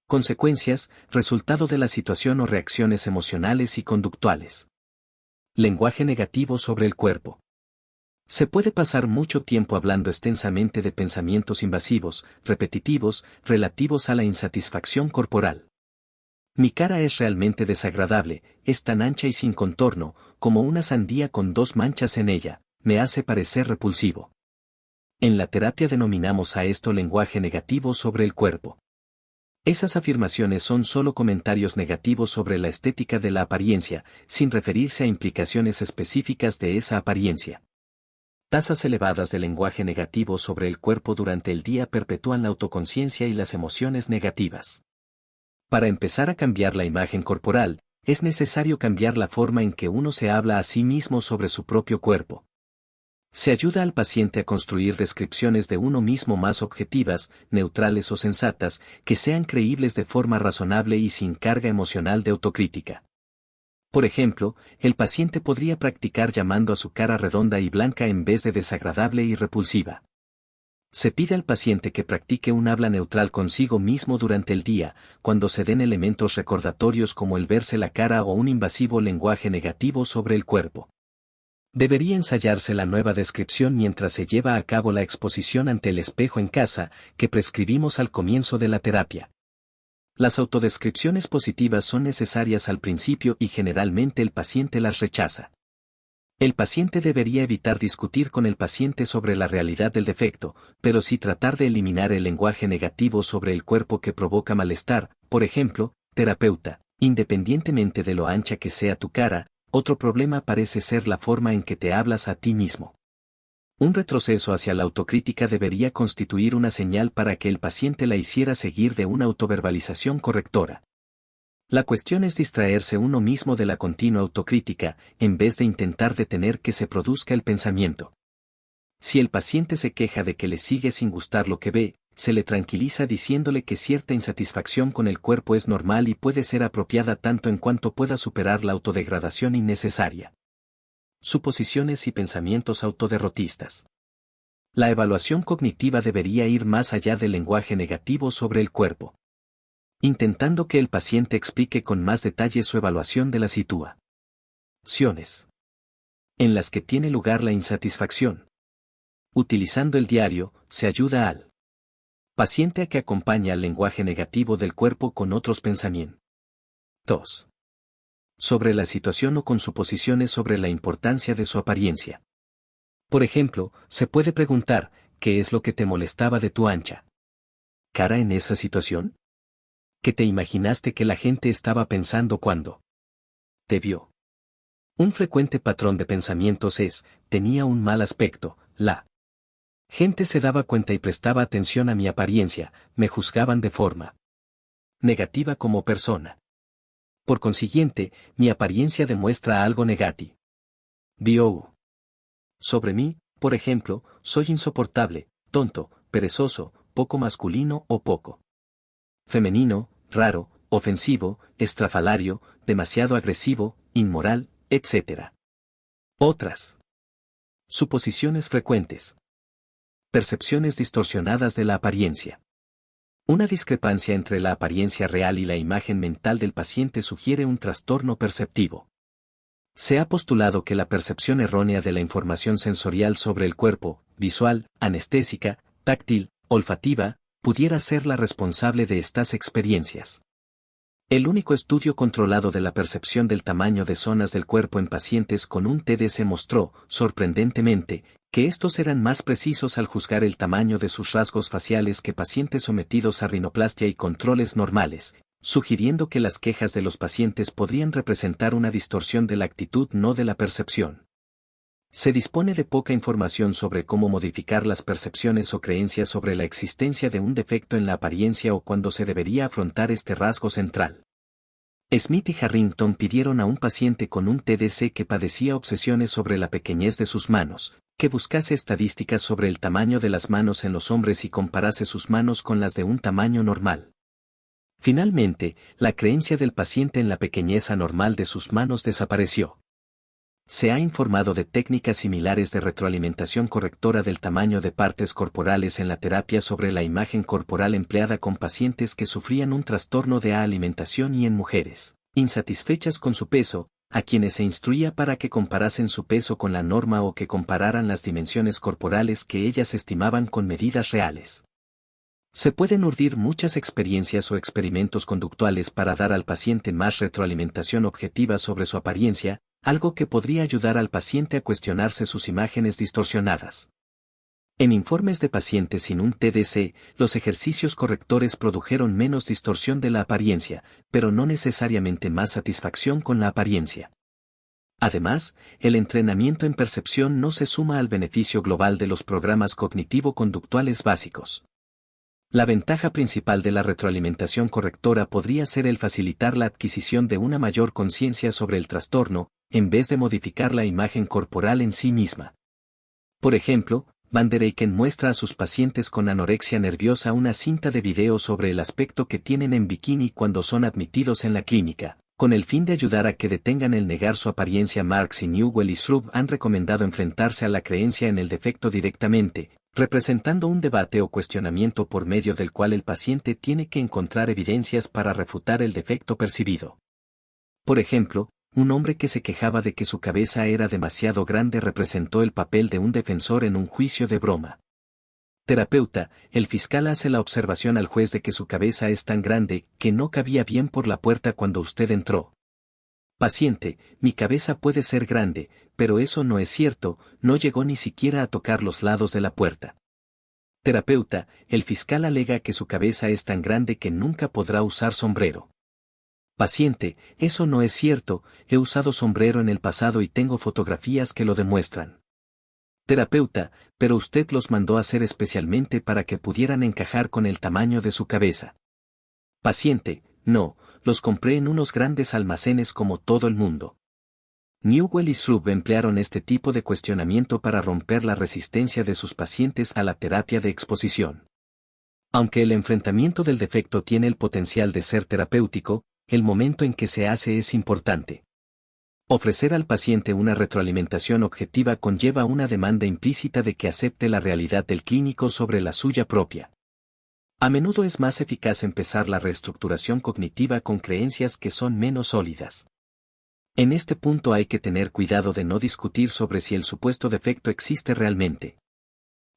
Consecuencias, resultado de la situación o reacciones emocionales y conductuales. Lenguaje negativo sobre el cuerpo. Se puede pasar mucho tiempo hablando extensamente de pensamientos invasivos, repetitivos, relativos a la insatisfacción corporal. Mi cara es realmente desagradable, es tan ancha y sin contorno, como una sandía con 2 manchas en ella, me hace parecer repulsivo. En la terapia denominamos a esto lenguaje negativo sobre el cuerpo. Esas afirmaciones son solo comentarios negativos sobre la estética de la apariencia, sin referirse a implicaciones específicas de esa apariencia. Tasas elevadas de lenguaje negativo sobre el cuerpo durante el día perpetúan la autoconciencia y las emociones negativas. Para empezar a cambiar la imagen corporal, es necesario cambiar la forma en que uno se habla a sí mismo sobre su propio cuerpo. Se ayuda al paciente a construir descripciones de uno mismo más objetivas, neutrales o sensatas, que sean creíbles de forma razonable y sin carga emocional de autocrítica. Por ejemplo, el paciente podría practicar llamando a su cara redonda y blanca en vez de desagradable y repulsiva. Se pide al paciente que practique un habla neutral consigo mismo durante el día, cuando se den elementos recordatorios como el verse la cara o un invasivo lenguaje negativo sobre el cuerpo. Debería ensayarse la nueva descripción mientras se lleva a cabo la exposición ante el espejo en casa, que prescribimos al comienzo de la terapia. Las autodescripciones positivas son necesarias al principio y generalmente el paciente las rechaza. El paciente debería evitar discutir con el paciente sobre la realidad del defecto, pero sí tratar de eliminar el lenguaje negativo sobre el cuerpo que provoca malestar. Por ejemplo, terapeuta, independientemente de lo ancha que sea tu cara, otro problema parece ser la forma en que te hablas a ti mismo. Un retroceso hacia la autocrítica debería constituir una señal para que el paciente la hiciera seguir de una autoverbalización correctora. La cuestión es distraerse uno mismo de la continua autocrítica, en vez de intentar detener que se produzca el pensamiento. Si el paciente se queja de que le sigue sin gustar lo que ve, se le tranquiliza diciéndole que cierta insatisfacción con el cuerpo es normal y puede ser apropiada tanto en cuanto pueda superar la autodegradación innecesaria. Suposiciones y pensamientos autoderrotistas. La evaluación cognitiva debería ir más allá del lenguaje negativo sobre el cuerpo, intentando que el paciente explique con más detalle su evaluación de la situaciones en las que tiene lugar la insatisfacción. Utilizando el diario, se ayuda al paciente a que acompañe al lenguaje negativo del cuerpo con otros pensamientos sobre la situación o con suposiciones sobre la importancia de su apariencia. Por ejemplo, se puede preguntar, ¿qué es lo que te molestaba de tu ancha cara en esa situación? ¿Qué te imaginaste que la gente estaba pensando cuando te vio? Un frecuente patrón de pensamientos es, tenía un mal aspecto, la gente se daba cuenta y prestaba atención a mi apariencia, me juzgaban de forma negativa como persona. Por consiguiente, mi apariencia demuestra algo negativo. Sobre mí, por ejemplo, soy insoportable, tonto, perezoso, poco masculino o poco femenino, raro, ofensivo, estrafalario, demasiado agresivo, inmoral, etc. Otras suposiciones frecuentes. Percepciones distorsionadas de la apariencia. Una discrepancia entre la apariencia real y la imagen mental del paciente sugiere un trastorno perceptivo. Se ha postulado que la percepción errónea de la información sensorial sobre el cuerpo, visual, anestésica, táctil, olfativa, pudiera ser la responsable de estas experiencias. El único estudio controlado de la percepción del tamaño de zonas del cuerpo en pacientes con un TDC mostró, sorprendentemente, que estos eran más precisos al juzgar el tamaño de sus rasgos faciales que pacientes sometidos a rinoplastia y controles normales, sugiriendo que las quejas de los pacientes podrían representar una distorsión de la actitud, no de la percepción. Se dispone de poca información sobre cómo modificar las percepciones o creencias sobre la existencia de un defecto en la apariencia o cuándo se debería afrontar este rasgo central. Smith y Harrington pidieron a un paciente con un TDC que padecía obsesiones sobre la pequeñez de sus manos, que buscase estadísticas sobre el tamaño de las manos en los hombres y comparase sus manos con las de un tamaño normal. Finalmente, la creencia del paciente en la pequeñez anormal de sus manos desapareció. Se ha informado de técnicas similares de retroalimentación correctora del tamaño de partes corporales en la terapia sobre la imagen corporal empleada con pacientes que sufrían un trastorno de alimentación y en mujeres insatisfechas con su peso, a quienes se instruía para que comparasen su peso con la norma o que compararan las dimensiones corporales que ellas estimaban con medidas reales. Se pueden urdir muchas experiencias o experimentos conductuales para dar al paciente más retroalimentación objetiva sobre su apariencia, algo que podría ayudar al paciente a cuestionarse sus imágenes distorsionadas. En informes de pacientes sin un TDC, los ejercicios correctores produjeron menos distorsión de la apariencia, pero no necesariamente más satisfacción con la apariencia. Además, el entrenamiento en percepción no se suma al beneficio global de los programas cognitivo-conductuales básicos. La ventaja principal de la retroalimentación correctora podría ser el facilitar la adquisición de una mayor conciencia sobre el trastorno, en vez de modificar la imagen corporal en sí misma. Por ejemplo, Van der Eycken muestra a sus pacientes con anorexia nerviosa una cinta de video sobre el aspecto que tienen en bikini cuando son admitidos en la clínica, con el fin de ayudar a que detengan el negar su apariencia. Marks y Newell y Shrub han recomendado enfrentarse a la creencia en el defecto directamente, representando un debate o cuestionamiento por medio del cual el paciente tiene que encontrar evidencias para refutar el defecto percibido. Por ejemplo, un hombre que se quejaba de que su cabeza era demasiado grande representó el papel de un defensor en un juicio de broma. Terapeuta, el fiscal hace la observación al juez de que su cabeza es tan grande que no cabía bien por la puerta cuando usted entró. Paciente, mi cabeza puede ser grande, pero eso no es cierto, no llegó ni siquiera a tocar los lados de la puerta. Terapeuta, el fiscal alega que su cabeza es tan grande que nunca podrá usar sombrero. Paciente, eso no es cierto, he usado sombrero en el pasado y tengo fotografías que lo demuestran. Terapeuta, pero usted los mandó a hacer especialmente para que pudieran encajar con el tamaño de su cabeza. Paciente, no, los compré en unos grandes almacenes como todo el mundo. Newell y Shrub emplearon este tipo de cuestionamiento para romper la resistencia de sus pacientes a la terapia de exposición. Aunque el enfrentamiento del defecto tiene el potencial de ser terapéutico, el momento en que se hace es importante. Ofrecer al paciente una retroalimentación objetiva conlleva una demanda implícita de que acepte la realidad del clínico sobre la suya propia. A menudo es más eficaz empezar la reestructuración cognitiva con creencias que son menos sólidas. En este punto hay que tener cuidado de no discutir sobre si el supuesto defecto existe realmente.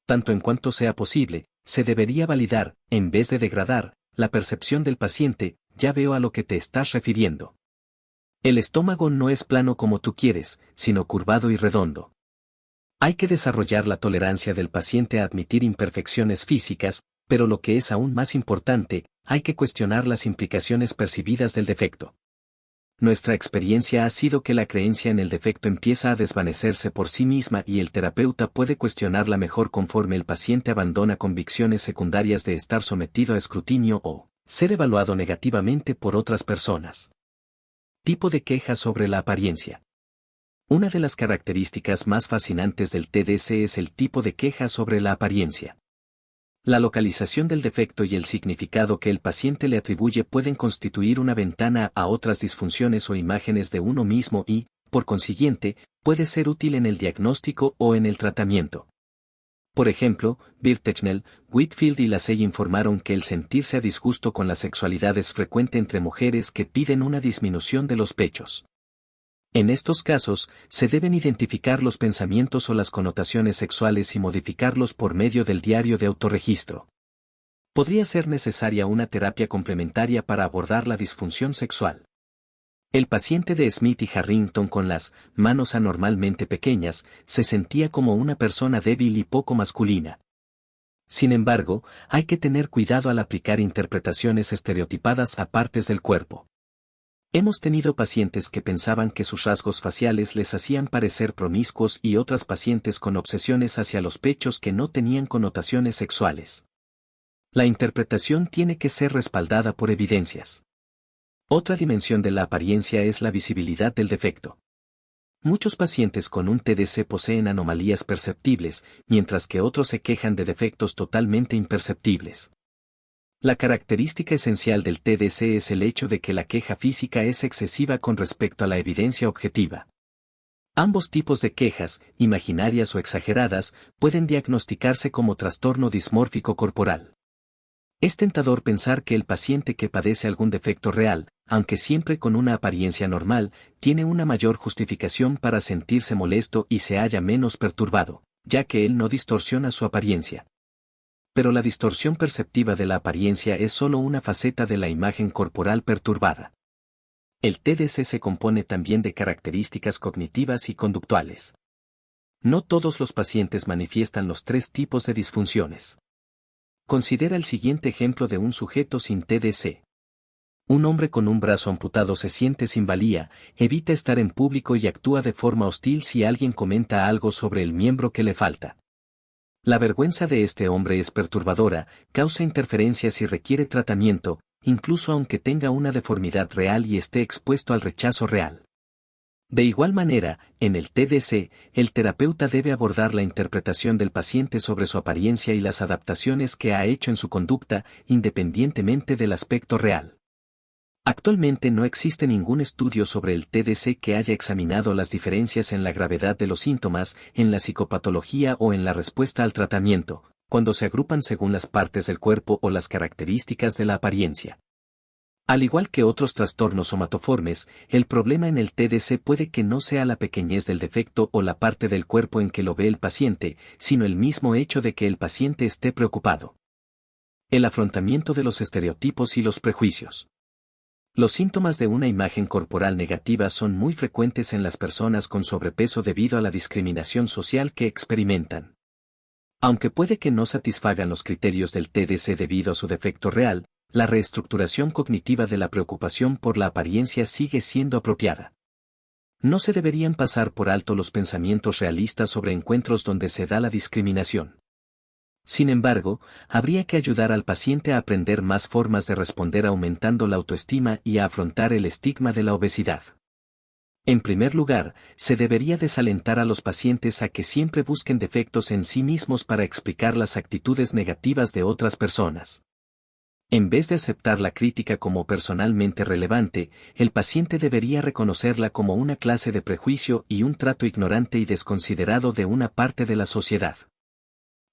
Tanto en cuanto sea posible, se debería validar, en vez de degradar, la percepción del paciente. Ya veo a lo que te estás refiriendo. El estómago no es plano como tú quieres, sino curvado y redondo. Hay que desarrollar la tolerancia del paciente a admitir imperfecciones físicas, pero lo que es aún más importante, hay que cuestionar las implicaciones percibidas del defecto. Nuestra experiencia ha sido que la creencia en el defecto empieza a desvanecerse por sí misma y el terapeuta puede cuestionarla mejor conforme el paciente abandona convicciones secundarias de estar sometido a escrutinio o ser evaluado negativamente por otras personas. Tipo de queja sobre la apariencia. Una de las características más fascinantes del TDC es el tipo de queja sobre la apariencia. La localización del defecto y el significado que el paciente le atribuye pueden constituir una ventana a otras disfunciones o imágenes de uno mismo y, por consiguiente, puede ser útil en el diagnóstico o en el tratamiento. Por ejemplo, Birtechnell, Whitfield y Lacey informaron que el sentirse a disgusto con la sexualidad es frecuente entre mujeres que piden una disminución de los pechos. En estos casos, se deben identificar los pensamientos o las connotaciones sexuales y modificarlos por medio del diario de autorregistro. Podría ser necesaria una terapia complementaria para abordar la disfunción sexual. El paciente de Smith y Harrington con las manos anormalmente pequeñas se sentía como una persona débil y poco masculina. Sin embargo, hay que tener cuidado al aplicar interpretaciones estereotipadas a partes del cuerpo. Hemos tenido pacientes que pensaban que sus rasgos faciales les hacían parecer promiscuos y otras pacientes con obsesiones hacia los pechos que no tenían connotaciones sexuales. La interpretación tiene que ser respaldada por evidencias. Otra dimensión de la apariencia es la visibilidad del defecto. Muchos pacientes con un TDC poseen anomalías perceptibles, mientras que otros se quejan de defectos totalmente imperceptibles. La característica esencial del TDC es el hecho de que la queja física es excesiva con respecto a la evidencia objetiva. Ambos tipos de quejas, imaginarias o exageradas, pueden diagnosticarse como trastorno dismórfico corporal. Es tentador pensar que el paciente que padece algún defecto real, aunque siempre con una apariencia normal, tiene una mayor justificación para sentirse molesto y se halla menos perturbado, ya que él no distorsiona su apariencia. Pero la distorsión perceptiva de la apariencia es solo una faceta de la imagen corporal perturbada. El TDC se compone también de características cognitivas y conductuales. No todos los pacientes manifiestan los tres tipos de disfunciones. Considera el siguiente ejemplo de un sujeto sin TDC. Un hombre con un brazo amputado se siente sin valía, evita estar en público y actúa de forma hostil si alguien comenta algo sobre el miembro que le falta. La vergüenza de este hombre es perturbadora, causa interferencias y requiere tratamiento, incluso aunque tenga una deformidad real y esté expuesto al rechazo real. De igual manera, en el TDC, el terapeuta debe abordar la interpretación del paciente sobre su apariencia y las adaptaciones que ha hecho en su conducta, independientemente del aspecto real. Actualmente no existe ningún estudio sobre el TDC que haya examinado las diferencias en la gravedad de los síntomas, en la psicopatología o en la respuesta al tratamiento, cuando se agrupan según las partes del cuerpo o las características de la apariencia. Al igual que otros trastornos somatoformes, el problema en el TDC puede que no sea la pequeñez del defecto o la parte del cuerpo en que lo ve el paciente, sino el mismo hecho de que el paciente esté preocupado. El afrontamiento de los estereotipos y los prejuicios. Los síntomas de una imagen corporal negativa son muy frecuentes en las personas con sobrepeso debido a la discriminación social que experimentan. Aunque puede que no satisfagan los criterios del TDC debido a su defecto real, la reestructuración cognitiva de la preocupación por la apariencia sigue siendo apropiada. No se deberían pasar por alto los pensamientos realistas sobre encuentros donde se da la discriminación. Sin embargo, habría que ayudar al paciente a aprender más formas de responder aumentando la autoestima y a afrontar el estigma de la obesidad. En primer lugar, se debería desalentar a los pacientes a que siempre busquen defectos en sí mismos para explicar las actitudes negativas de otras personas. En vez de aceptar la crítica como personalmente relevante, el paciente debería reconocerla como una clase de prejuicio y un trato ignorante y desconsiderado de una parte de la sociedad.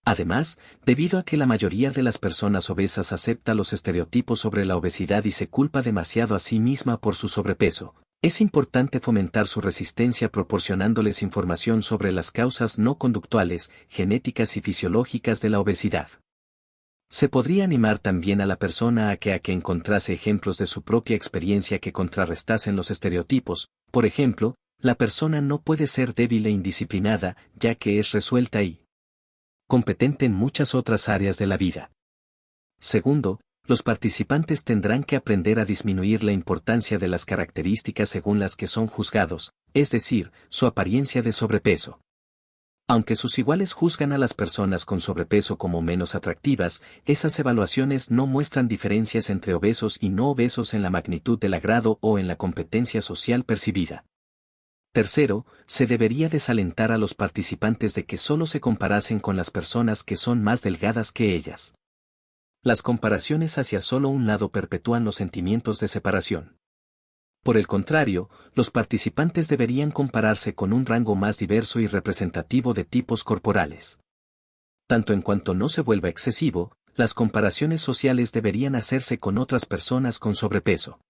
Además, debido a que la mayoría de las personas obesas acepta los estereotipos sobre la obesidad y se culpa demasiado a sí misma por su sobrepeso, es importante fomentar su resistencia proporcionándoles información sobre las causas no conductuales, genéticas y fisiológicas de la obesidad. Se podría animar también a la persona a que encontrase ejemplos de su propia experiencia que contrarrestasen los estereotipos. Por ejemplo, la persona no puede ser débil e indisciplinada, ya que es resuelta y competente en muchas otras áreas de la vida. Segundo, los participantes tendrán que aprender a disminuir la importancia de las características según las que son juzgados, es decir, su apariencia de sobrepeso. Aunque sus iguales juzgan a las personas con sobrepeso como menos atractivas, esas evaluaciones no muestran diferencias entre obesos y no obesos en la magnitud del agrado o en la competencia social percibida. Tercero, se debería desalentar a los participantes de que solo se comparasen con las personas que son más delgadas que ellas. Las comparaciones hacia solo un lado perpetúan los sentimientos de separación. Por el contrario, los participantes deberían compararse con un rango más diverso y representativo de tipos corporales. Tanto en cuanto no se vuelva excesivo, las comparaciones sociales deberían hacerse con otras personas con sobrepeso.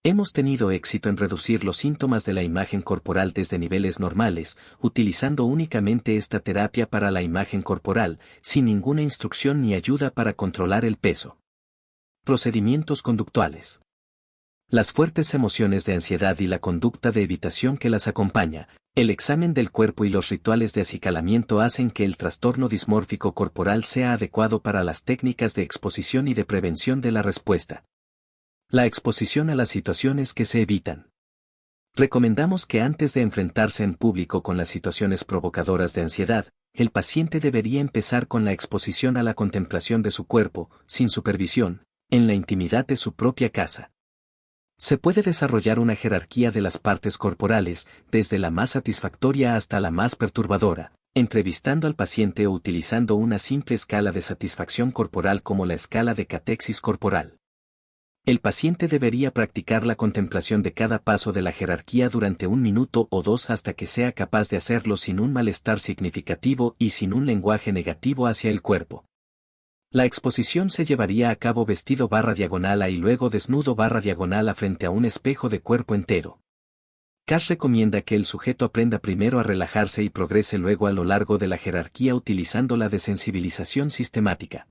Hemos tenido éxito en reducir los síntomas de la imagen corporal desde niveles normales, utilizando únicamente esta terapia para la imagen corporal, sin ninguna instrucción ni ayuda para controlar el peso. Procedimientos conductuales. Las fuertes emociones de ansiedad y la conducta de evitación que las acompaña, el examen del cuerpo y los rituales de acicalamiento hacen que el trastorno dismórfico corporal sea adecuado para las técnicas de exposición y de prevención de la respuesta. La exposición a las situaciones que se evitan. Recomendamos que antes de enfrentarse en público con las situaciones provocadoras de ansiedad, el paciente debería empezar con la exposición a la contemplación de su cuerpo, sin supervisión, en la intimidad de su propia casa. Se puede desarrollar una jerarquía de las partes corporales, desde la más satisfactoria hasta la más perturbadora, entrevistando al paciente o utilizando una simple escala de satisfacción corporal como la escala de catexis corporal. El paciente debería practicar la contemplación de cada paso de la jerarquía durante 1 minuto o 2 hasta que sea capaz de hacerlo sin un malestar significativo y sin un lenguaje negativo hacia el cuerpo. La exposición se llevaría a cabo vestido /diagonal a y luego desnudo /diagonal a frente a un espejo de cuerpo entero. Cass recomienda que el sujeto aprenda primero a relajarse y progrese luego a lo largo de la jerarquía utilizando la desensibilización sistemática.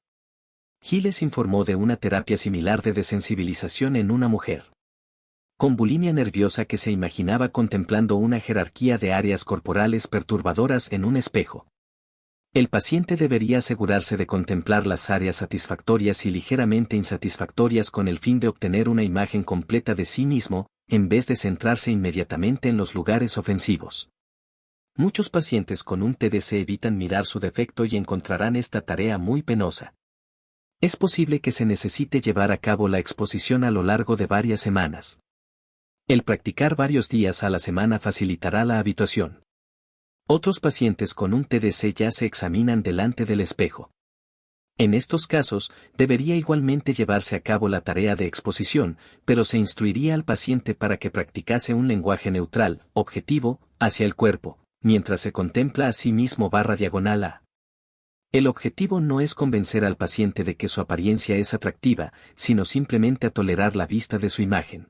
Giles informó de una terapia similar de desensibilización en una mujer con bulimia nerviosa que se imaginaba contemplando una jerarquía de áreas corporales perturbadoras en un espejo. El paciente debería asegurarse de contemplar las áreas satisfactorias y ligeramente insatisfactorias con el fin de obtener una imagen completa de sí mismo, en vez de centrarse inmediatamente en los lugares ofensivos. Muchos pacientes con un TDC evitan mirar su defecto y encontrarán esta tarea muy penosa. Es posible que se necesite llevar a cabo la exposición a lo largo de varias semanas. El practicar varios días a la semana facilitará la habituación. Otros pacientes con un TDC ya se examinan delante del espejo. En estos casos, debería igualmente llevarse a cabo la tarea de exposición, pero se instruiría al paciente para que practicase un lenguaje neutral, objetivo, hacia el cuerpo, mientras se contempla a sí mismo /diagonal a. El objetivo no es convencer al paciente de que su apariencia es atractiva, sino simplemente a tolerar la vista de su imagen.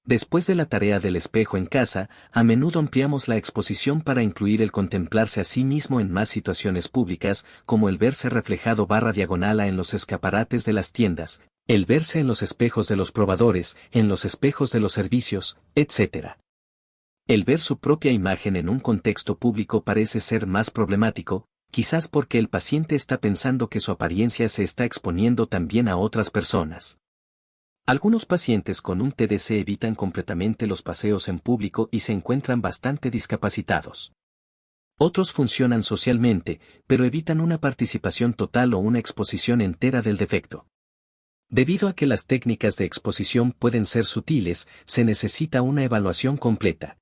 Después de la tarea del espejo en casa, a menudo ampliamos la exposición para incluir el contemplarse a sí mismo en más situaciones públicas, como el verse reflejado /diagonal en los escaparates de las tiendas, el verse en los espejos de los probadores, en los espejos de los servicios, etc. El ver su propia imagen en un contexto público parece ser más problemático, quizás porque el paciente está pensando que su apariencia se está exponiendo también a otras personas. Algunos pacientes con un TDC evitan completamente los paseos en público y se encuentran bastante discapacitados. Otros funcionan socialmente, pero evitan una participación total o una exposición entera del defecto. Debido a que las técnicas de exposición pueden ser sutiles, se necesita una evaluación completa.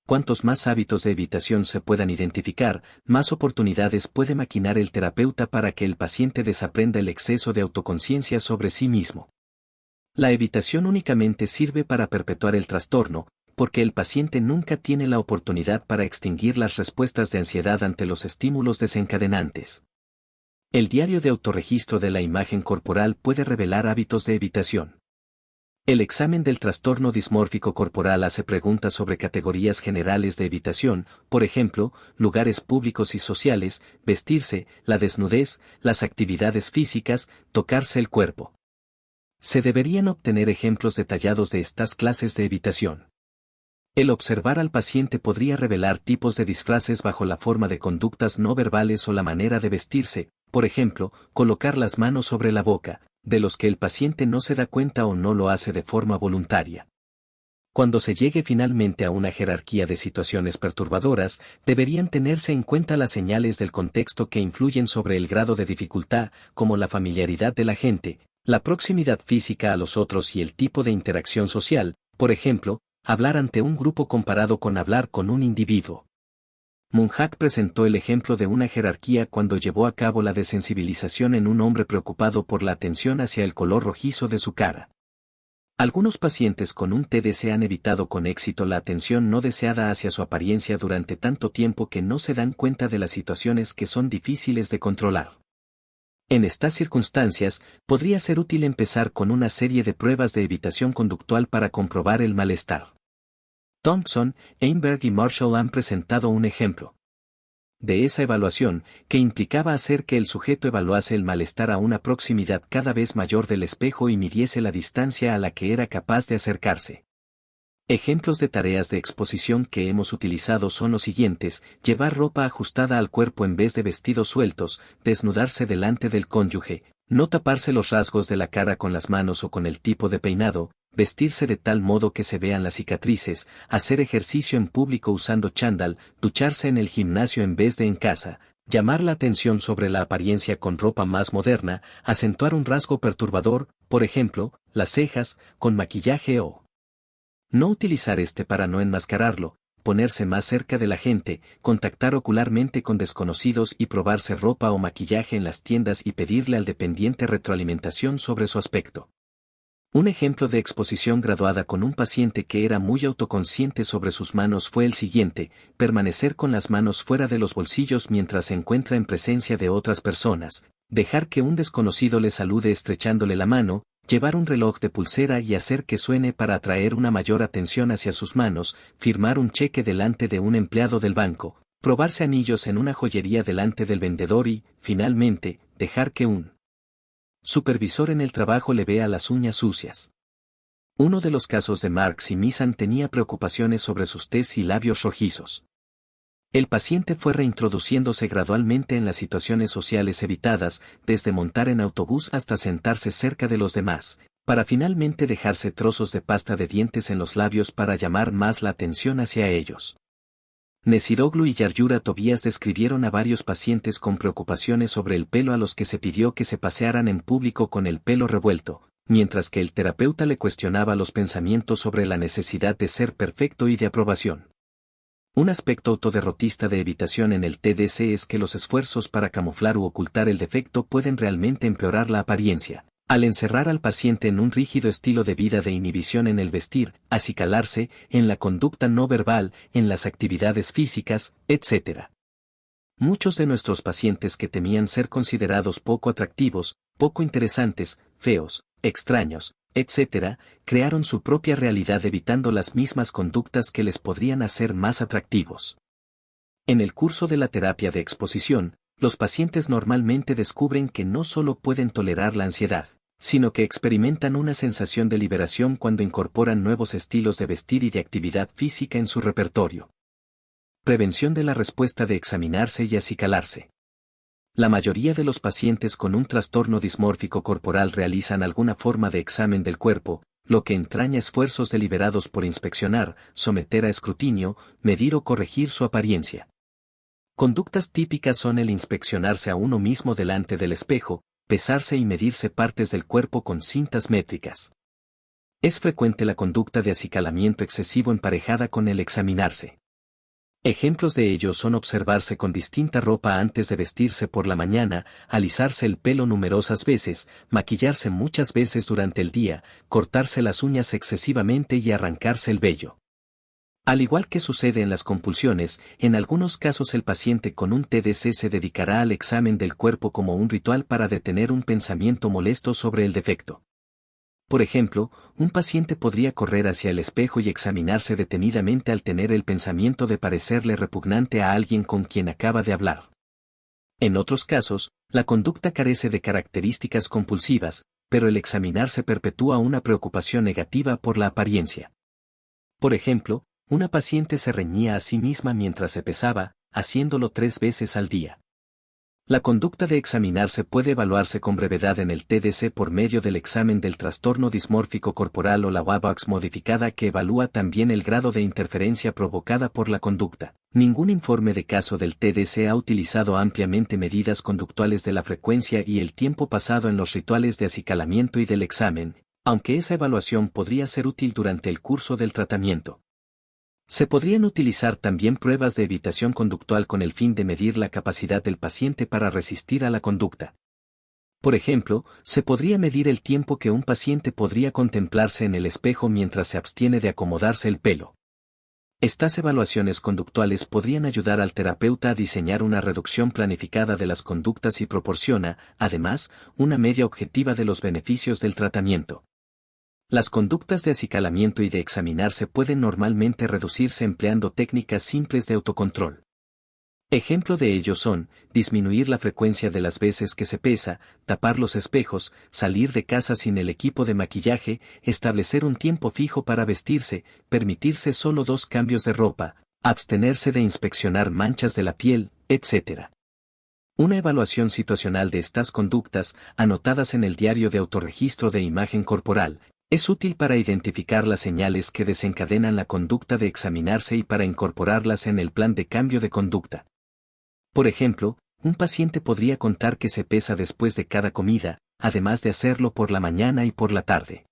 Cuantos más hábitos de evitación se puedan identificar, más oportunidades puede maquinar el terapeuta para que el paciente desaprenda el exceso de autoconciencia sobre sí mismo. La evitación únicamente sirve para perpetuar el trastorno, porque el paciente nunca tiene la oportunidad para extinguir las respuestas de ansiedad ante los estímulos desencadenantes. El diario de autorregistro de la imagen corporal puede revelar hábitos de evitación. El examen del trastorno dismórfico corporal hace preguntas sobre categorías generales de evitación, por ejemplo, lugares públicos y sociales, vestirse, la desnudez, las actividades físicas, tocarse el cuerpo. Se deberían obtener ejemplos detallados de estas clases de evitación. El observar al paciente podría revelar tipos de disfraces bajo la forma de conductas no verbales o la manera de vestirse, por ejemplo, colocar las manos sobre la boca, de los que el paciente no se da cuenta o no lo hace de forma voluntaria. Cuando se llegue finalmente a una jerarquía de situaciones perturbadoras, deberían tenerse en cuenta las señales del contexto que influyen sobre el grado de dificultad, como la familiaridad de la gente, la proximidad física a los otros y el tipo de interacción social, por ejemplo, hablar ante un grupo comparado con hablar con un individuo. Munhak presentó el ejemplo de una jerarquía cuando llevó a cabo la desensibilización en un hombre preocupado por la atención hacia el color rojizo de su cara. Algunos pacientes con un TDC han evitado con éxito la atención no deseada hacia su apariencia durante tanto tiempo que no se dan cuenta de las situaciones que son difíciles de controlar. En estas circunstancias, podría ser útil empezar con una serie de pruebas de evitación conductual para comprobar el malestar. Thompson, Einberg y Marshall han presentado un ejemplo de esa evaluación, que implicaba hacer que el sujeto evaluase el malestar a una proximidad cada vez mayor del espejo y midiese la distancia a la que era capaz de acercarse. Ejemplos de tareas de exposición que hemos utilizado son los siguientes: llevar ropa ajustada al cuerpo en vez de vestidos sueltos, desnudarse delante del cónyuge, no taparse los rasgos de la cara con las manos o con el tipo de peinado, vestirse de tal modo que se vean las cicatrices, hacer ejercicio en público usando chándal, ducharse en el gimnasio en vez de en casa, llamar la atención sobre la apariencia con ropa más moderna, acentuar un rasgo perturbador, por ejemplo, las cejas, con maquillaje o no utilizar para no enmascararlo, ponerse más cerca de la gente, contactar ocularmente con desconocidos y probarse ropa o maquillaje en las tiendas y pedirle al dependiente retroalimentación sobre su aspecto. Un ejemplo de exposición graduada con un paciente que era muy autoconsciente sobre sus manos fue el siguiente: permanecer con las manos fuera de los bolsillos mientras se encuentra en presencia de otras personas, dejar que un desconocido le salude estrechándole la mano, llevar un reloj de pulsera y hacer que suene para atraer una mayor atención hacia sus manos, firmar un cheque delante de un empleado del banco, probarse anillos en una joyería delante del vendedor y, finalmente, dejar que un supervisor en el trabajo le vea las uñas sucias. Uno de los casos de Marx y Misan tenía preocupaciones sobre sus tés y labios rojizos. El paciente fue reintroduciéndose gradualmente en las situaciones sociales evitadas, desde montar en autobús hasta sentarse cerca de los demás, para finalmente dejarse trozos de pasta de dientes en los labios para llamar más la atención hacia ellos. Nesiroglu y Yaryura Tobías describieron a varios pacientes con preocupaciones sobre el pelo a los que se pidió que se pasearan en público con el pelo revuelto, mientras que el terapeuta le cuestionaba los pensamientos sobre la necesidad de ser perfecto y de aprobación. Un aspecto autoderrotista de evitación en el TDC es que los esfuerzos para camuflar u ocultar el defecto pueden realmente empeorar la apariencia, al encerrar al paciente en un rígido estilo de vida de inhibición en el vestir, acicalarse, en la conducta no verbal, en las actividades físicas, etc. Muchos de nuestros pacientes que temían ser considerados poco atractivos, poco interesantes, feos, extraños, etc., crearon su propia realidad evitando las mismas conductas que les podrían hacer más atractivos. En el curso de la terapia de exposición, los pacientes normalmente descubren que no solo pueden tolerar la ansiedad, sino que experimentan una sensación de liberación cuando incorporan nuevos estilos de vestir y de actividad física en su repertorio. Prevención de la respuesta de examinarse y acicalarse. La mayoría de los pacientes con un trastorno dismórfico corporal realizan alguna forma de examen del cuerpo, lo que entraña esfuerzos deliberados por inspeccionar, someter a escrutinio, medir o corregir su apariencia. Conductas típicas son el inspeccionarse a uno mismo delante del espejo, pesarse y medirse partes del cuerpo con cintas métricas. Es frecuente la conducta de acicalamiento excesivo emparejada con el examinarse. Ejemplos de ello son observarse con distinta ropa antes de vestirse por la mañana, alisarse el pelo numerosas veces, maquillarse muchas veces durante el día, cortarse las uñas excesivamente y arrancarse el vello. Al igual que sucede en las compulsiones, en algunos casos el paciente con un TDC se dedicará al examen del cuerpo como un ritual para detener un pensamiento molesto sobre el defecto. Por ejemplo, un paciente podría correr hacia el espejo y examinarse detenidamente al tener el pensamiento de parecerle repugnante a alguien con quien acaba de hablar. En otros casos, la conducta carece de características compulsivas, pero el examinarse perpetúa una preocupación negativa por la apariencia. Por ejemplo, una paciente se reñía a sí misma mientras se pesaba, haciéndolo 3 veces al día. La conducta de examinarse puede evaluarse con brevedad en el TDC por medio del examen del trastorno dismórfico corporal o la WABAX modificada que evalúa también el grado de interferencia provocada por la conducta. Ningún informe de caso del TDC ha utilizado ampliamente medidas conductuales de la frecuencia y el tiempo pasado en los rituales de acicalamiento y del examen, aunque esa evaluación podría ser útil durante el curso del tratamiento. Se podrían utilizar también pruebas de evitación conductual con el fin de medir la capacidad del paciente para resistir a la conducta. Por ejemplo, se podría medir el tiempo que un paciente podría contemplarse en el espejo mientras se abstiene de acomodarse el pelo. Estas evaluaciones conductuales podrían ayudar al terapeuta a diseñar una reducción planificada de las conductas y proporciona, además, una media objetiva de los beneficios del tratamiento. Las conductas de acicalamiento y de examinarse pueden normalmente reducirse empleando técnicas simples de autocontrol. Ejemplo de ello son, disminuir la frecuencia de las veces que se pesa, tapar los espejos, salir de casa sin el equipo de maquillaje, establecer un tiempo fijo para vestirse, permitirse solo 2 cambios de ropa, abstenerse de inspeccionar manchas de la piel, etc. Una evaluación situacional de estas conductas, anotadas en el diario de autorregistro de imagen corporal, es útil para identificar las señales que desencadenan la conducta de examinarse y para incorporarlas en el plan de cambio de conducta. Por ejemplo, un paciente podría contar que se pesa después de cada comida, además de hacerlo por la mañana y por la tarde.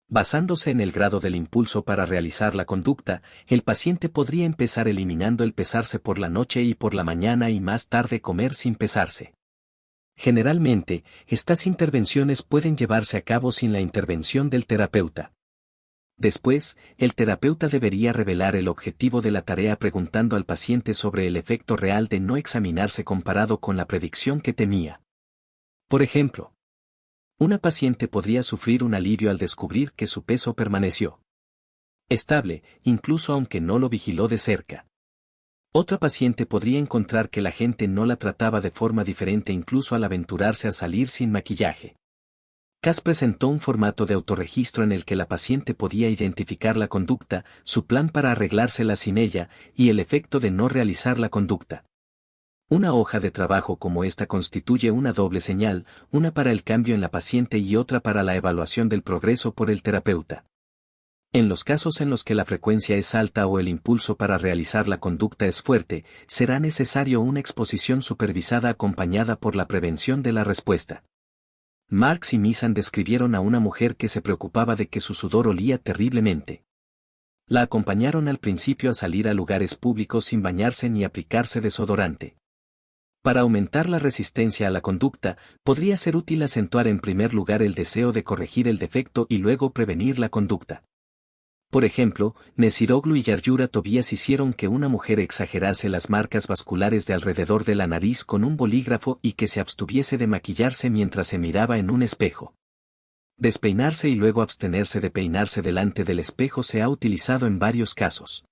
Basándose en el grado del impulso para realizar la conducta, el paciente podría empezar eliminando el pesarse por la noche y por la mañana y más tarde comer sin pesarse. Generalmente, estas intervenciones pueden llevarse a cabo sin la intervención del terapeuta. Después, el terapeuta debería revelar el objetivo de la tarea preguntando al paciente sobre el efecto real de no examinarse comparado con la predicción que temía. Por ejemplo, una paciente podría sufrir un alivio al descubrir que su peso permaneció estable, incluso aunque no lo vigiló de cerca. Otra paciente podría encontrar que la gente no la trataba de forma diferente incluso al aventurarse a salir sin maquillaje. Cass presentó un formato de autorregistro en el que la paciente podía identificar la conducta, su plan para arreglársela sin ella, y el efecto de no realizar la conducta. Una hoja de trabajo como esta constituye una doble señal, una para el cambio en la paciente y otra para la evaluación del progreso por el terapeuta. En los casos en los que la frecuencia es alta o el impulso para realizar la conducta es fuerte, será necesario una exposición supervisada acompañada por la prevención de la respuesta. Marx y Misan describieron a una mujer que se preocupaba de que su sudor olía terriblemente. La acompañaron al principio a salir a lugares públicos sin bañarse ni aplicarse desodorante. Para aumentar la resistencia a la conducta, podría ser útil acentuar en primer lugar el deseo de corregir el defecto y luego prevenir la conducta. Por ejemplo, Nesiroglu y Yaryura Tobias hicieron que una mujer exagerase las marcas vasculares de alrededor de la nariz con un bolígrafo y que se abstuviese de maquillarse mientras se miraba en un espejo. Despeinarse y luego abstenerse de peinarse delante del espejo se ha utilizado en varios casos.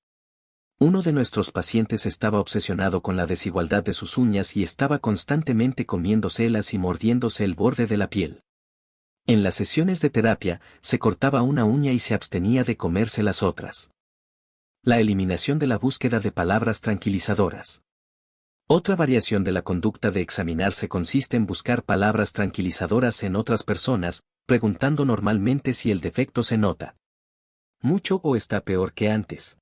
Uno de nuestros pacientes estaba obsesionado con la desigualdad de sus uñas y estaba constantemente comiéndoselas y mordiéndose el borde de la piel. En las sesiones de terapia, se cortaba una uña y se abstenía de comerse las otras. La eliminación de la búsqueda de palabras tranquilizadoras. Otra variación de la conducta de examinarse consiste en buscar palabras tranquilizadoras en otras personas, preguntando normalmente si el defecto se nota mucho o está peor que antes.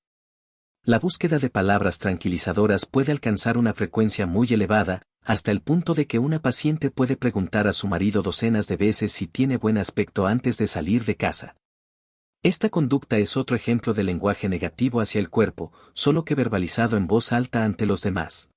La búsqueda de palabras tranquilizadoras puede alcanzar una frecuencia muy elevada, hasta el punto de que una paciente puede preguntar a su marido docenas de veces si tiene buen aspecto antes de salir de casa. Esta conducta es otro ejemplo de lenguaje negativo hacia el cuerpo, solo que verbalizado en voz alta ante los demás.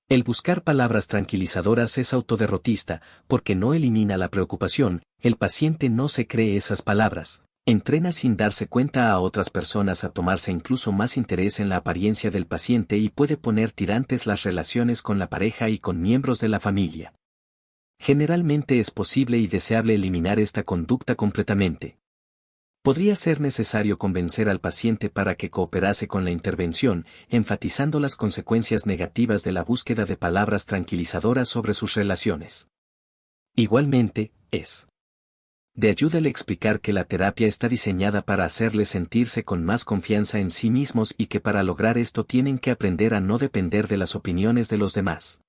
El buscar palabras tranquilizadoras es autoderrotista, porque no elimina la preocupación, el paciente no se cree esas palabras. Entrena sin darse cuenta a otras personas a tomarse incluso más interés en la apariencia del paciente y puede poner tirantes las relaciones con la pareja y con miembros de la familia. Generalmente es posible y deseable eliminar esta conducta completamente. Podría ser necesario convencer al paciente para que cooperase con la intervención, enfatizando las consecuencias negativas de la búsqueda de palabras tranquilizadoras sobre sus relaciones. Igualmente, es de ayuda el explicar que la terapia está diseñada para hacerles sentirse con más confianza en sí mismos y que para lograr esto tienen que aprender a no depender de las opiniones de los demás.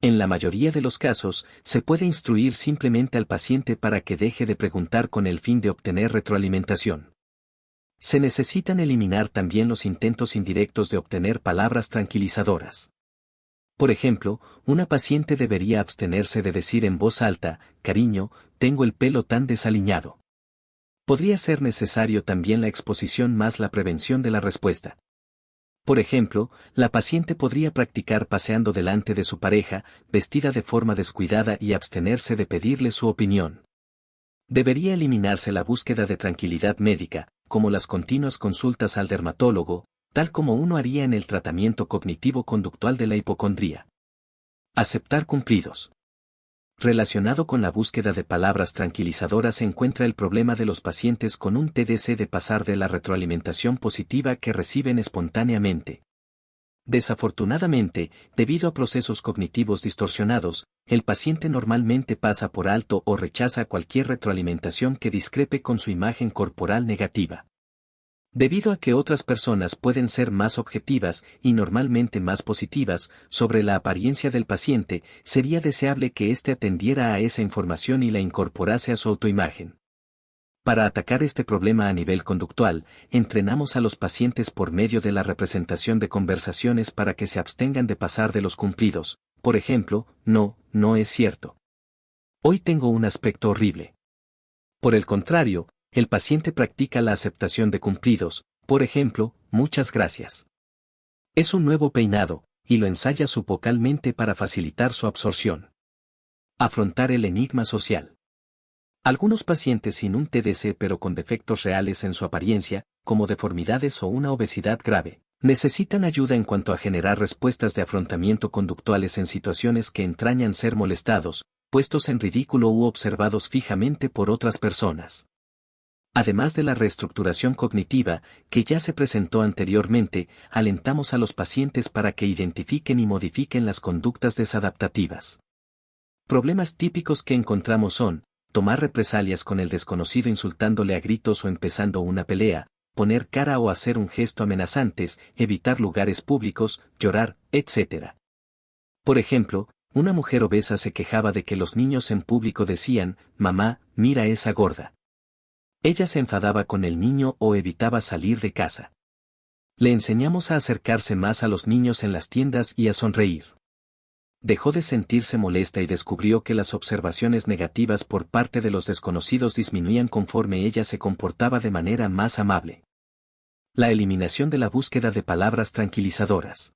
En la mayoría de los casos, se puede instruir simplemente al paciente para que deje de preguntar con el fin de obtener retroalimentación. Se necesitan eliminar también los intentos indirectos de obtener palabras tranquilizadoras. Por ejemplo, una paciente debería abstenerse de decir en voz alta, cariño, tengo el pelo tan desaliñado. Podría ser necesario también la exposición más la prevención de la respuesta. Por ejemplo, la paciente podría practicar paseando delante de su pareja, vestida de forma descuidada y abstenerse de pedirle su opinión. Debería eliminarse la búsqueda de tranquilidad médica, como las continuas consultas al dermatólogo, tal como uno haría en el tratamiento cognitivo-conductual de la hipocondría. Aceptar cumplidos. Relacionado con la búsqueda de palabras tranquilizadoras se encuentra el problema de los pacientes con un TDC de pasar de la retroalimentación positiva que reciben espontáneamente. Desafortunadamente, debido a procesos cognitivos distorsionados, el paciente normalmente pasa por alto o rechaza cualquier retroalimentación que discrepe con su imagen corporal negativa. Debido a que otras personas pueden ser más objetivas y normalmente más positivas sobre la apariencia del paciente, sería deseable que éste atendiera a esa información y la incorporase a su autoimagen. Para atacar este problema a nivel conductual, entrenamos a los pacientes por medio de la representación de conversaciones para que se abstengan de pasar de los cumplidos. Por ejemplo, no, no es cierto. Hoy tengo un aspecto horrible. Por el contrario, el paciente practica la aceptación de cumplidos, por ejemplo, muchas gracias. Es un nuevo peinado, y lo ensaya subvocalmente para facilitar su absorción. Afrontar el enigma social. Algunos pacientes sin un TDC pero con defectos reales en su apariencia, como deformidades o una obesidad grave, necesitan ayuda en cuanto a generar respuestas de afrontamiento conductuales en situaciones que entrañan ser molestados, puestos en ridículo u observados fijamente por otras personas. Además de la reestructuración cognitiva, que ya se presentó anteriormente, alentamos a los pacientes para que identifiquen y modifiquen las conductas desadaptativas. Problemas típicos que encontramos son, tomar represalias con el desconocido insultándole a gritos o empezando una pelea, poner cara o hacer un gesto amenazantes, evitar lugares públicos, llorar, etc. Por ejemplo, una mujer obesa se quejaba de que los niños en público decían, mamá, mira esa gorda. Ella se enfadaba con el niño o evitaba salir de casa. Le enseñamos a acercarse más a los niños en las tiendas y a sonreír. Dejó de sentirse molesta y descubrió que las observaciones negativas por parte de los desconocidos disminuían conforme ella se comportaba de manera más amable. La eliminación de la búsqueda de palabras tranquilizadoras.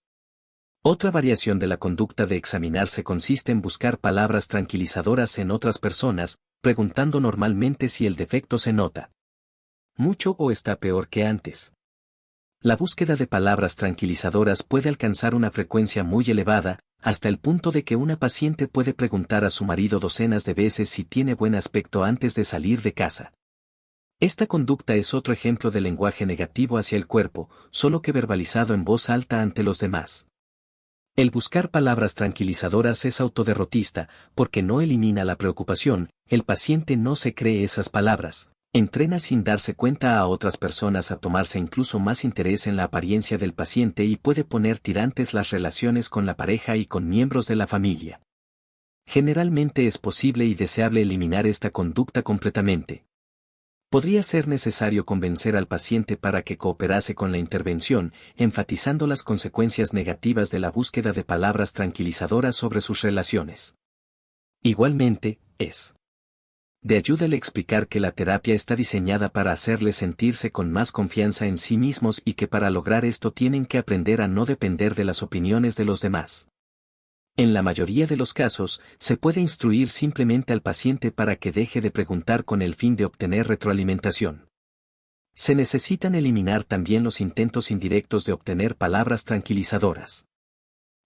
Otra variación de la conducta de examinarse consiste en buscar palabras tranquilizadoras en otras personas, preguntando normalmente si el defecto se nota mucho o está peor que antes. La búsqueda de palabras tranquilizadoras puede alcanzar una frecuencia muy elevada, hasta el punto de que una paciente puede preguntar a su marido docenas de veces si tiene buen aspecto antes de salir de casa. Esta conducta es otro ejemplo de lenguaje negativo hacia el cuerpo, solo que verbalizado en voz alta ante los demás. El buscar palabras tranquilizadoras es autoderrotista, porque no elimina la preocupación, el paciente no se cree esas palabras. Entrena sin darse cuenta a otras personas a tomarse incluso más interés en la apariencia del paciente y puede poner tirantes las relaciones con la pareja y con miembros de la familia. Generalmente es posible y deseable eliminar esta conducta completamente. Podría ser necesario convencer al paciente para que cooperase con la intervención, enfatizando las consecuencias negativas de la búsqueda de palabras tranquilizadoras sobre sus relaciones. Igualmente, es de ayuda el explicar que la terapia está diseñada para hacerles sentirse con más confianza en sí mismos y que para lograr esto tienen que aprender a no depender de las opiniones de los demás. En la mayoría de los casos, se puede instruir simplemente al paciente para que deje de preguntar con el fin de obtener retroalimentación. Se necesitan eliminar también los intentos indirectos de obtener palabras tranquilizadoras.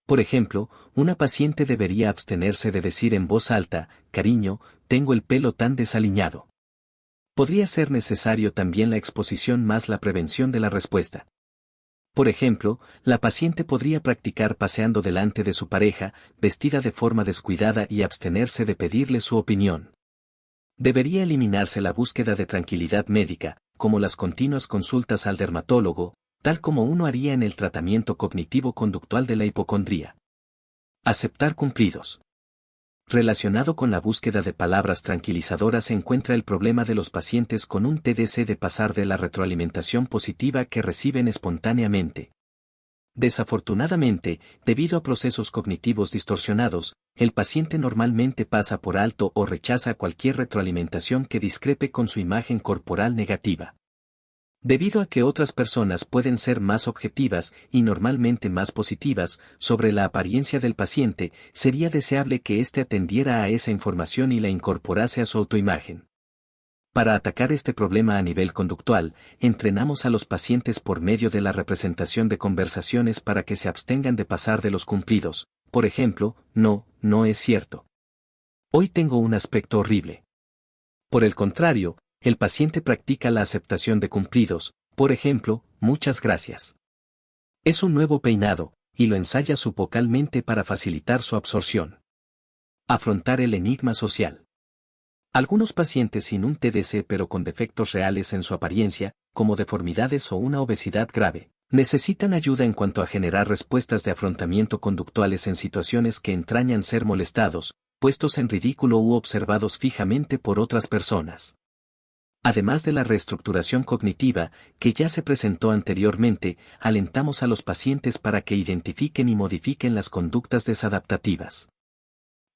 Por ejemplo, una paciente debería abstenerse de decir en voz alta, cariño, tengo el pelo tan desaliñado. Podría ser necesario también la exposición más la prevención de la respuesta. Por ejemplo, la paciente podría practicar paseando delante de su pareja, vestida de forma descuidada y abstenerse de pedirle su opinión. Debería eliminarse la búsqueda de tranquilidad médica, como las continuas consultas al dermatólogo, tal como uno haría en el tratamiento cognitivo-conductual de la hipocondría. Aceptar cumplidos. Relacionado con la búsqueda de palabras tranquilizadoras se encuentra el problema de los pacientes con un TDC de pasar de la retroalimentación positiva que reciben espontáneamente. Desafortunadamente, debido a procesos cognitivos distorsionados, el paciente normalmente pasa por alto o rechaza cualquier retroalimentación que discrepe con su imagen corporal negativa. Debido a que otras personas pueden ser más objetivas y normalmente más positivas sobre la apariencia del paciente, sería deseable que éste atendiera a esa información y la incorporase a su autoimagen. Para atacar este problema a nivel conductual, entrenamos a los pacientes por medio de la representación de conversaciones para que se abstengan de pasar de los cumplidos. Por ejemplo, no, no es cierto. Hoy tengo un aspecto horrible. Por el contrario, el paciente practica la aceptación de cumplidos, por ejemplo, muchas gracias. Es un nuevo peinado, y lo ensaya subvocalmente para facilitar su absorción. Afrontar el enigma social. Algunos pacientes sin un TDC pero con defectos reales en su apariencia, como deformidades o una obesidad grave, necesitan ayuda en cuanto a generar respuestas de afrontamiento conductuales en situaciones que entrañan ser molestados, puestos en ridículo u observados fijamente por otras personas. Además de la reestructuración cognitiva, que ya se presentó anteriormente, alentamos a los pacientes para que identifiquen y modifiquen las conductas desadaptativas.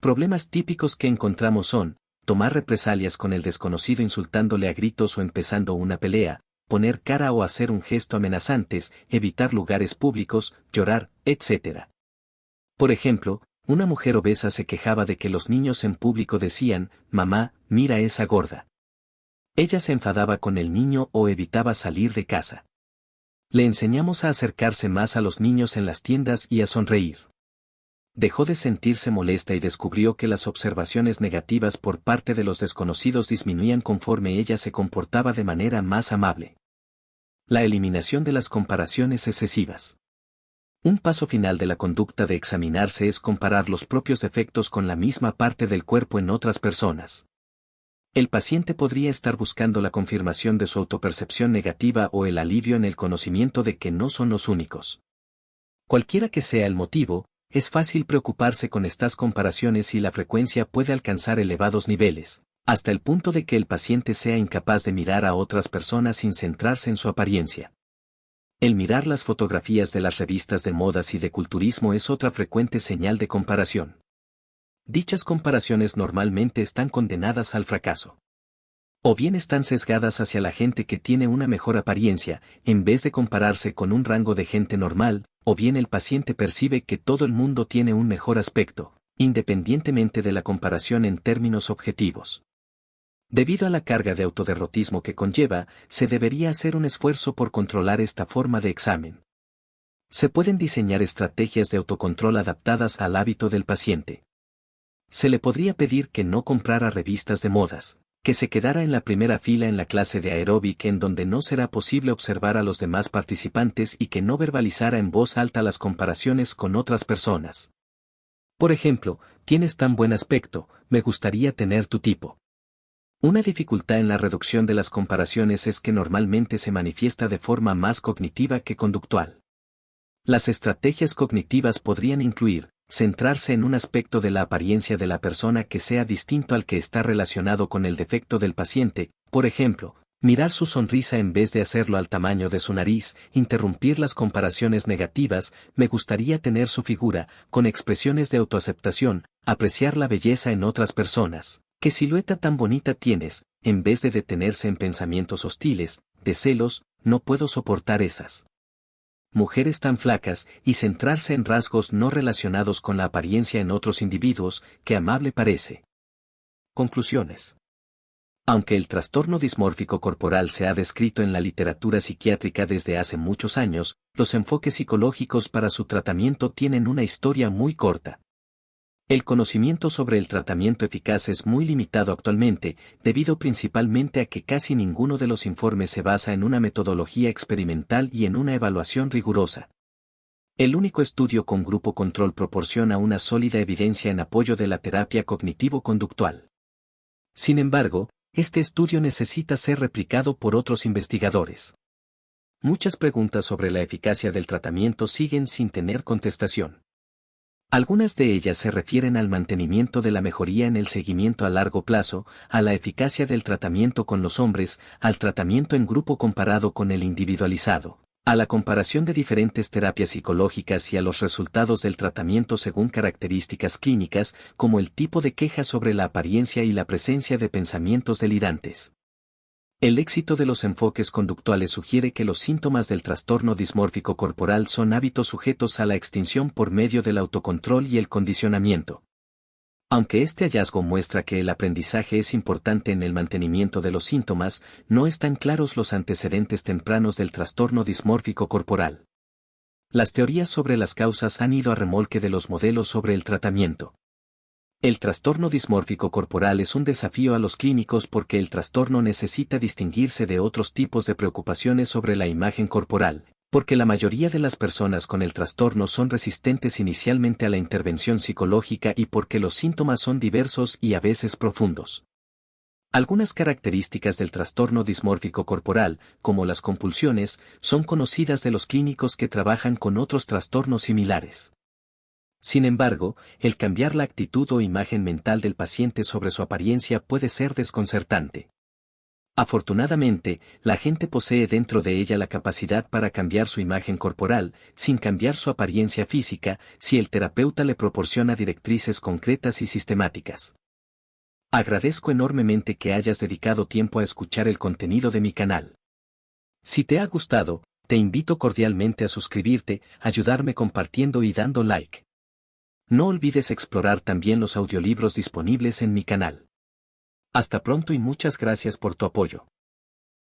Problemas típicos que encontramos son, tomar represalias con el desconocido insultándole a gritos o empezando una pelea, poner cara o hacer un gesto amenazantes, evitar lugares públicos, llorar, etc. Por ejemplo, una mujer obesa se quejaba de que los niños en público decían, mamá, mira esa gorda. Ella se enfadaba con el niño o evitaba salir de casa. Le enseñamos a acercarse más a los niños en las tiendas y a sonreír. Dejó de sentirse molesta y descubrió que las observaciones negativas por parte de los desconocidos disminuían conforme ella se comportaba de manera más amable. La eliminación de las comparaciones excesivas. Un paso final de la conducta de examinarse es comparar los propios defectos con la misma parte del cuerpo en otras personas. El paciente podría estar buscando la confirmación de su autopercepción negativa o el alivio en el conocimiento de que no son los únicos. Cualquiera que sea el motivo, es fácil preocuparse con estas comparaciones y la frecuencia puede alcanzar elevados niveles, hasta el punto de que el paciente sea incapaz de mirar a otras personas sin centrarse en su apariencia. El mirar las fotografías de las revistas de modas y de culturismo es otra frecuente señal de comparación. Dichas comparaciones normalmente están condenadas al fracaso. O bien están sesgadas hacia la gente que tiene una mejor apariencia, en vez de compararse con un rango de gente normal, o bien el paciente percibe que todo el mundo tiene un mejor aspecto, independientemente de la comparación en términos objetivos. Debido a la carga de autoderrotismo que conlleva, se debería hacer un esfuerzo por controlar esta forma de examen. Se pueden diseñar estrategias de autocontrol adaptadas al hábito del paciente. Se le podría pedir que no comprara revistas de modas, que se quedara en la primera fila en la clase de aeróbic en donde no será posible observar a los demás participantes y que no verbalizara en voz alta las comparaciones con otras personas. Por ejemplo, tienes tan buen aspecto, me gustaría tener tu tipo. Una dificultad en la reducción de las comparaciones es que normalmente se manifiesta de forma más cognitiva que conductual. Las estrategias cognitivas podrían incluir centrarse en un aspecto de la apariencia de la persona que sea distinto al que está relacionado con el defecto del paciente, por ejemplo, mirar su sonrisa en vez de hacerlo al tamaño de su nariz, interrumpir las comparaciones negativas, me gustaría tener su figura, con expresiones de autoaceptación, apreciar la belleza en otras personas, qué silueta tan bonita tienes, en vez de detenerse en pensamientos hostiles, de celos, no puedo soportar esas mujeres tan flacas, y centrarse en rasgos no relacionados con la apariencia en otros individuos, qué amable parece. Conclusiones. Aunque el trastorno dismórfico corporal se ha descrito en la literatura psiquiátrica desde hace muchos años, los enfoques psicológicos para su tratamiento tienen una historia muy corta. El conocimiento sobre el tratamiento eficaz es muy limitado actualmente, debido principalmente a que casi ninguno de los informes se basa en una metodología experimental y en una evaluación rigurosa. El único estudio con grupo control proporciona una sólida evidencia en apoyo de la terapia cognitivo-conductual. Sin embargo, este estudio necesita ser replicado por otros investigadores. Muchas preguntas sobre la eficacia del tratamiento siguen sin tener contestación. Algunas de ellas se refieren al mantenimiento de la mejoría en el seguimiento a largo plazo, a la eficacia del tratamiento con los hombres, al tratamiento en grupo comparado con el individualizado, a la comparación de diferentes terapias psicológicas y a los resultados del tratamiento según características clínicas, como el tipo de queja sobre la apariencia y la presencia de pensamientos delirantes. El éxito de los enfoques conductuales sugiere que los síntomas del trastorno dismórfico corporal son hábitos sujetos a la extinción por medio del autocontrol y el condicionamiento. Aunque este hallazgo muestra que el aprendizaje es importante en el mantenimiento de los síntomas, no están claros los antecedentes tempranos del trastorno dismórfico corporal. Las teorías sobre las causas han ido a remolque de los modelos sobre el tratamiento. El trastorno dismórfico corporal es un desafío a los clínicos porque el trastorno necesita distinguirse de otros tipos de preocupaciones sobre la imagen corporal, porque la mayoría de las personas con el trastorno son resistentes inicialmente a la intervención psicológica y porque los síntomas son diversos y a veces profundos. Algunas características del trastorno dismórfico corporal, como las compulsiones, son conocidas de los clínicos que trabajan con otros trastornos similares. Sin embargo, el cambiar la actitud o imagen mental del paciente sobre su apariencia puede ser desconcertante. Afortunadamente, la gente posee dentro de ella la capacidad para cambiar su imagen corporal, sin cambiar su apariencia física, si el terapeuta le proporciona directrices concretas y sistemáticas. Agradezco enormemente que hayas dedicado tiempo a escuchar el contenido de mi canal. Si te ha gustado, te invito cordialmente a suscribirte, ayudarme compartiendo y dando like. No olvides explorar también los audiolibros disponibles en mi canal. Hasta pronto y muchas gracias por tu apoyo.